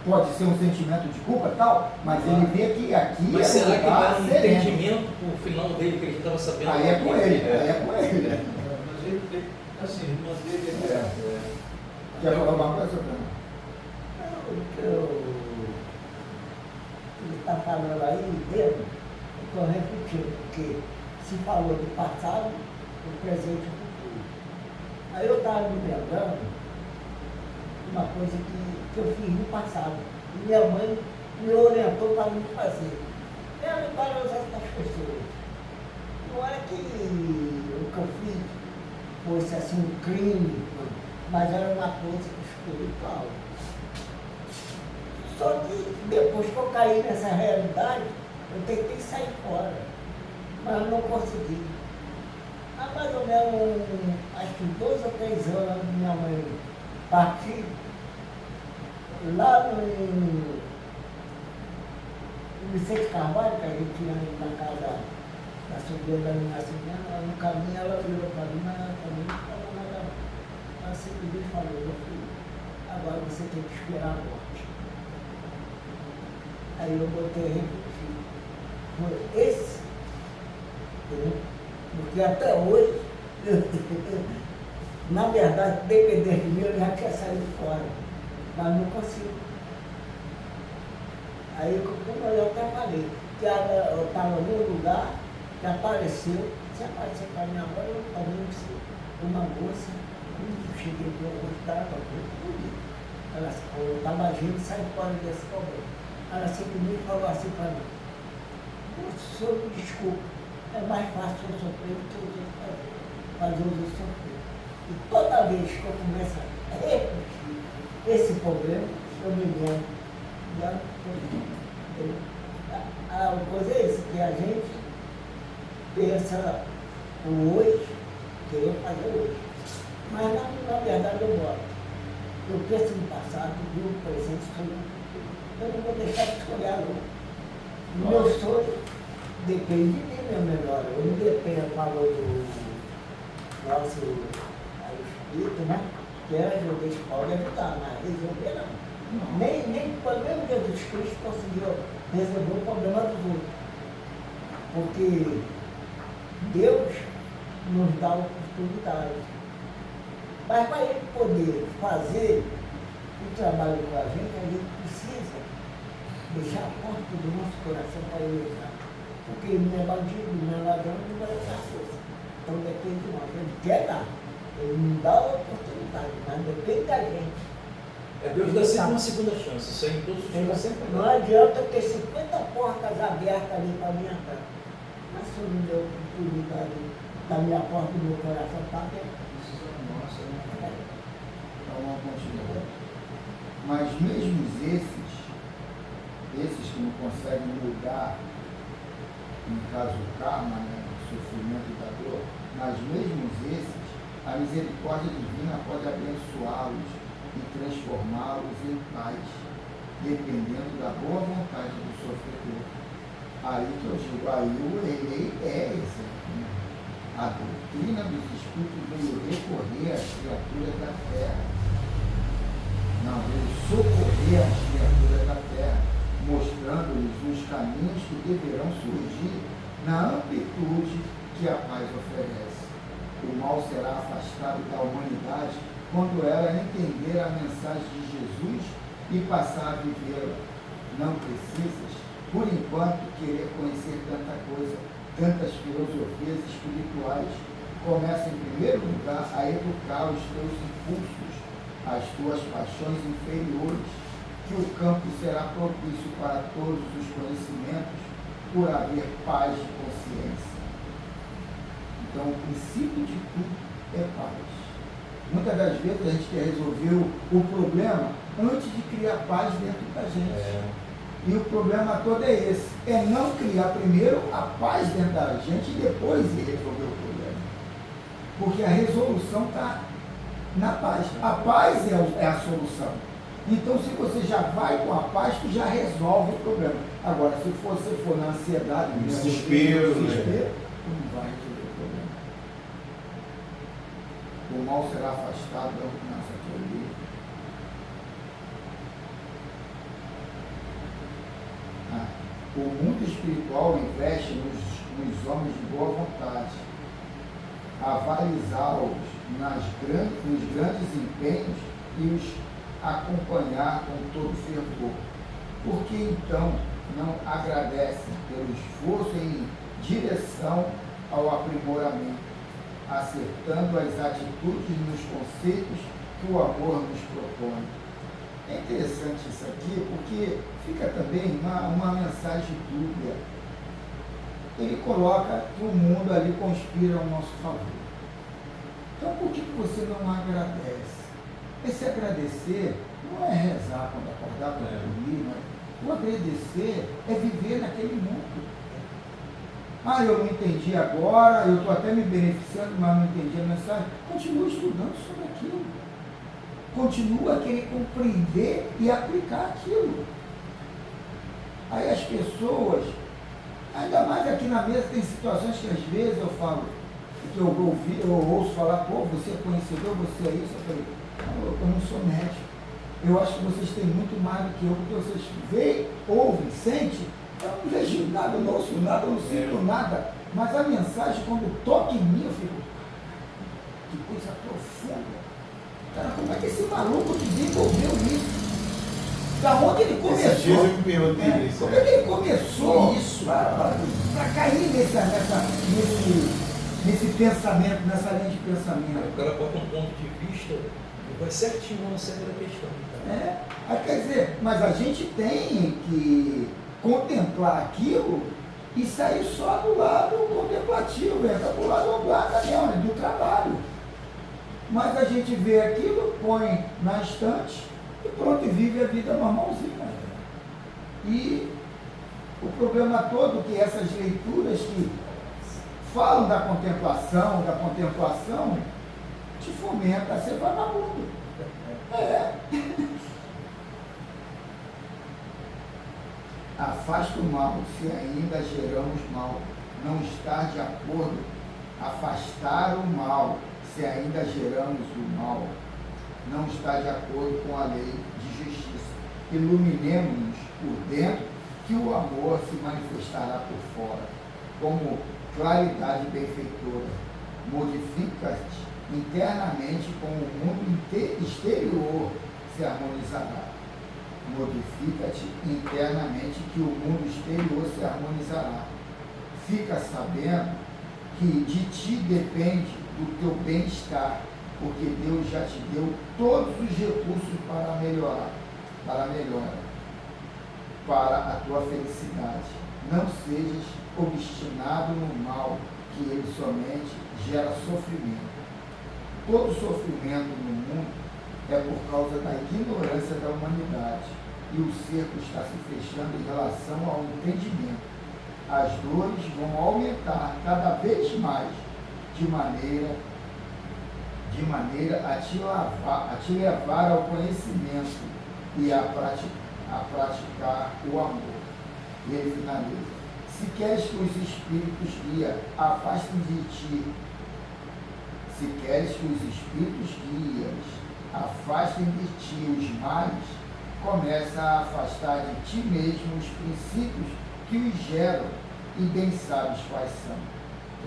Pode ser um sentimento de culpa e tal, mas ele vê que aqui Mas será que não era um sereno. entendimento pro final dele, que ele estava sabendo? Aí é com ele, aí é com ele. Mas ele, assim, ele manteve ele. Quer falar alguma coisa, Fernando? Ele está falando aí mesmo, eu estou repetindo, porque se falou do passado, do presente e do futuro. Aí eu estava me lembrando de uma coisa que eu fiz no passado. E minha mãe me orientou para não fazer. Ela me parou essas pessoas. Não era que o que eu fiz fosse assim um crime, mas era uma coisa espiritual. Só que depois que eu caí nessa realidade, eu tentei sair fora, mas não consegui. Há mais ou menos, acho que 2 ou 3 anos, minha mãe partiu, lá no Vicente Carvalho, que a gente tinha na casa da sobrinha da minha sobrinha, no caminho ela virou para mim, mas também não falou nada. Ela simplesmente falou, meu filho, agora você tem que esperar a morte. Aí eu botei a refletir. Foi esse, porque até hoje, na verdade, depender de mim, eu já tinha saído fora, mas não consigo. Aí, como eu até falei, que eu estava num lugar que apareceu, se aparecer para mim agora, eu também não sei, uma moça, quando eu cheguei aqui, eu estava muito bonita. Ela estava agindo e saiu fora desse problema. Ela simplesmente falou assim para mim, o senhor me desculpa, é mais fácil eu sofrer do que os outros fazer os outros sofrer. E toda vez que eu começo a repetir esse problema, eu me lembro da coisa. A coisa é isso, que a gente pensa o hoje, querer fazer hoje. Mas na verdade eu gosto. Eu penso no passado, no presente, no futuro. Eu não vou deixar de sonhar, não. O meu sonho depende de mim, meu melhor. Eu não dependo, falou do nosso espírito, né? Que é resolver isso, pode ajudar, mas resolver não. Nem pelo menos Jesus Cristo conseguiu resolver o problema dos outros. Porque Deus nos dá oportunidade. Mas para ele poder fazer o trabalho com a gente precisa deixar a porta do nosso coração para ele entrar. Porque ele não é bandido, não é ladrão, não vai dar força. Então depende de nós. Ele quer dar, ele não dá a oportunidade, mas depende da gente. Deus dá sempre uma segunda chance, isso aí em todos os dias. Não adianta eu ter 50 portas abertas ali para minha casa. Mas se eu não der oportunidade da minha porta do meu coração está aberta. Então vamos continuar. Mas mesmo esses que não conseguem mudar, no caso o karma, né, o sofrimento da dor, mas mesmo esses, a misericórdia divina pode abençoá-los e transformá-los em paz, dependendo da boa vontade do sofredor. Aí que eu digo, aí o rei é exemplo. Né? A doutrina dos espíritos veio recorrer às criaturas da terra. Não, veio socorrer as criaturas da terra, mostrando-lhes os caminhos que deverão surgir na amplitude que a paz oferece. O mal será afastado da humanidade quando ela entender a mensagem de Jesus e passar a vivê-la. Não precisas, por enquanto, querer conhecer tanta coisa, tantas filosofias espirituais. Começa, em primeiro lugar, a educar os teus impulsos, as tuas paixões inferiores, que o campo será propício para todos os conhecimentos por haver paz de consciência. Então, o princípio de tudo é paz. Muitas das vezes a gente quer resolver o problema antes de criar paz dentro da gente. E o problema todo é esse, é não criar primeiro a paz dentro da gente e depois ir resolver o problema. Porque a resolução está na paz. A paz é a solução. Então, se você já vai com a paz, tu já resolve o problema. Agora, se você for na ansiedade, no desespero, tu não vai resolver o problema. O mal será afastado da nossa teoria. O mundo espiritual investe nos homens de boa vontade, avalizá-los nos grandes empenhos e os acompanhar com todo fervor. Por que então não agradecem pelo esforço em direção ao aprimoramento, acertando as atitudes nos conceitos que o amor nos propõe? É interessante isso aqui, porque fica também uma mensagem dúbia. Ele coloca que o mundo ali conspira ao nosso favor. Então, por que você não agradece? Esse agradecer não é rezar quando acordar para dormir, mas o agradecer é viver naquele mundo. Ah, eu não entendi agora, eu estou até me beneficiando, mas não entendi a mensagem. Continua estudando sobre aquilo. Continua a querer compreender e aplicar aquilo. Aí as pessoas, ainda mais aqui na mesa, tem situações que às vezes eu falo, que eu ouço falar, pô, você é conhecedor, você é isso. Eu falei, eu não sou médico. Eu acho que vocês têm muito mais do que eu, porque vocês veem, ouvem, sentem. Eu não vejo nada, eu não ouço nada, eu não sinto nada. Mas a mensagem, quando toca em mim, eu fico, que coisa profunda. Cara, como é que esse maluco desenvolveu isso? Da onde ele começou? Esses dias eu me perguntei isso. Como é que ele começou isso? Para cair nesse pensamento, nessa linha de pensamento. O cara bota um ponto de vista e vai certinho no centro da questão. Aí, quer dizer, mas a gente tem que contemplar aquilo e sair só do lado contemplativo, entra do lado do trabalho. Mas a gente vê aquilo, põe na estante e pronto, e vive a vida normalzinha. E o problema todo é que essas leituras que falam da contemplação, te fomenta a ser vagabundo. Afasta o mal, se ainda geramos mal. Não estar de acordo, afastar o mal, se ainda geramos o mal. Não está de acordo com a lei de justiça. Iluminemos-nos por dentro, que o amor se manifestará por fora, como claridade benfeitora. Modifica-te internamente com o mundo exterior se harmonizará. Modifica-te internamente que o mundo exterior se harmonizará. Fica sabendo que de ti depende do teu bem-estar, porque Deus já te deu todos os recursos para melhorar, para a tua felicidade. Não sejas obstinado no mal, que ele somente gera sofrimento. Todo sofrimento no mundo é por causa da ignorância da humanidade, e o cerco está se fechando em relação ao entendimento. As dores vão aumentar cada vez mais, de maneira a te levar ao conhecimento e a praticar o amor. E ele finaliza: se queres que os espíritos guia, afastem de ti. Se queres que os espíritos guias afastem de ti os males, começa a afastar de ti mesmo os princípios que os geram, e bem sabes quais são.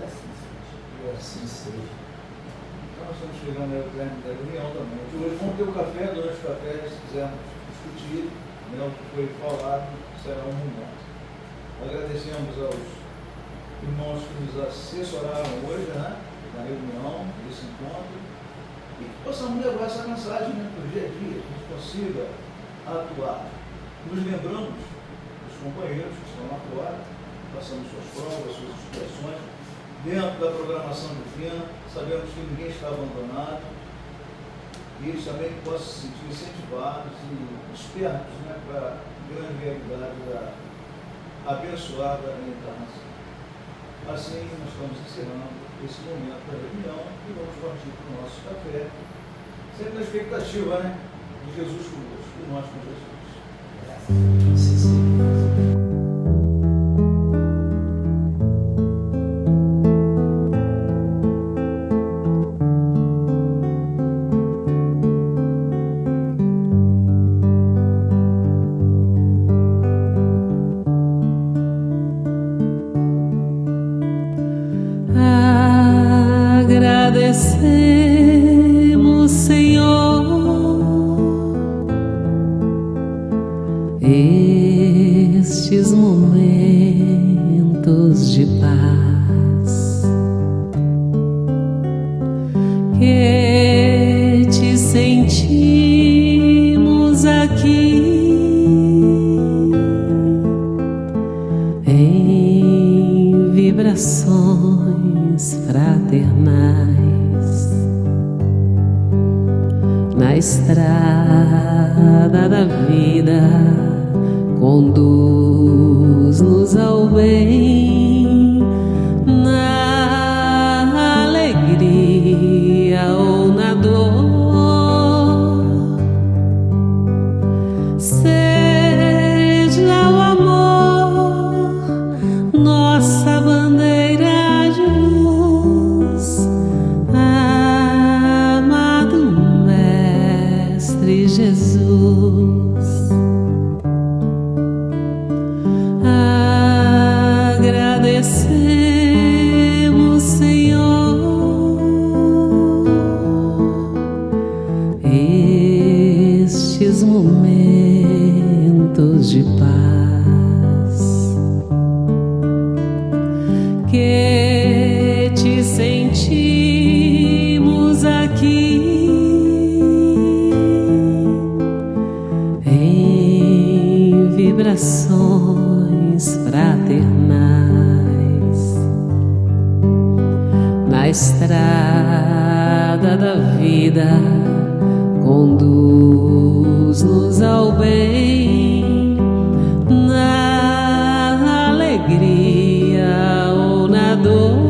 E assim seja. E assim seja. Então nós estamos chegando ao término da reunião também. Hoje vamos ter o café, durante o café, se quisermos discutir, o que foi falado, será um momento. Agradecemos aos irmãos que nos assessoraram hoje, na reunião, desse encontro, e que possamos levar essa mensagem para o dia a dia, que a gente consiga atuar. Nos lembramos dos companheiros que estão lá fora, passando suas provas, suas expressões, dentro da programação divina, sabemos que ninguém está abandonado, e eles também possam se sentir incentivados e espertos, né, para a grande realidade da abençoada encarnação. Assim, nós estamos encerrando esse momento da reunião e vamos partir para o nosso café, sempre na expectativa, né, de Jesus conosco, e nós com Jesus. Sim, sim. Agradecemos, Senhor, estes momentos de paz que te sentimos aqui em vibrações fraternais. Na estrada da vida, conduz-nos ao bem, na alegria ou na dor. Seja o amor nossa bandeira de luz, amado Mestre Jesus. Agradecemos, Senhor, estes momentos de paz que te sentimos aqui em vibrações fraternais. Na estrada da vida, conduz-nos ao bem, na alegria ou na dor.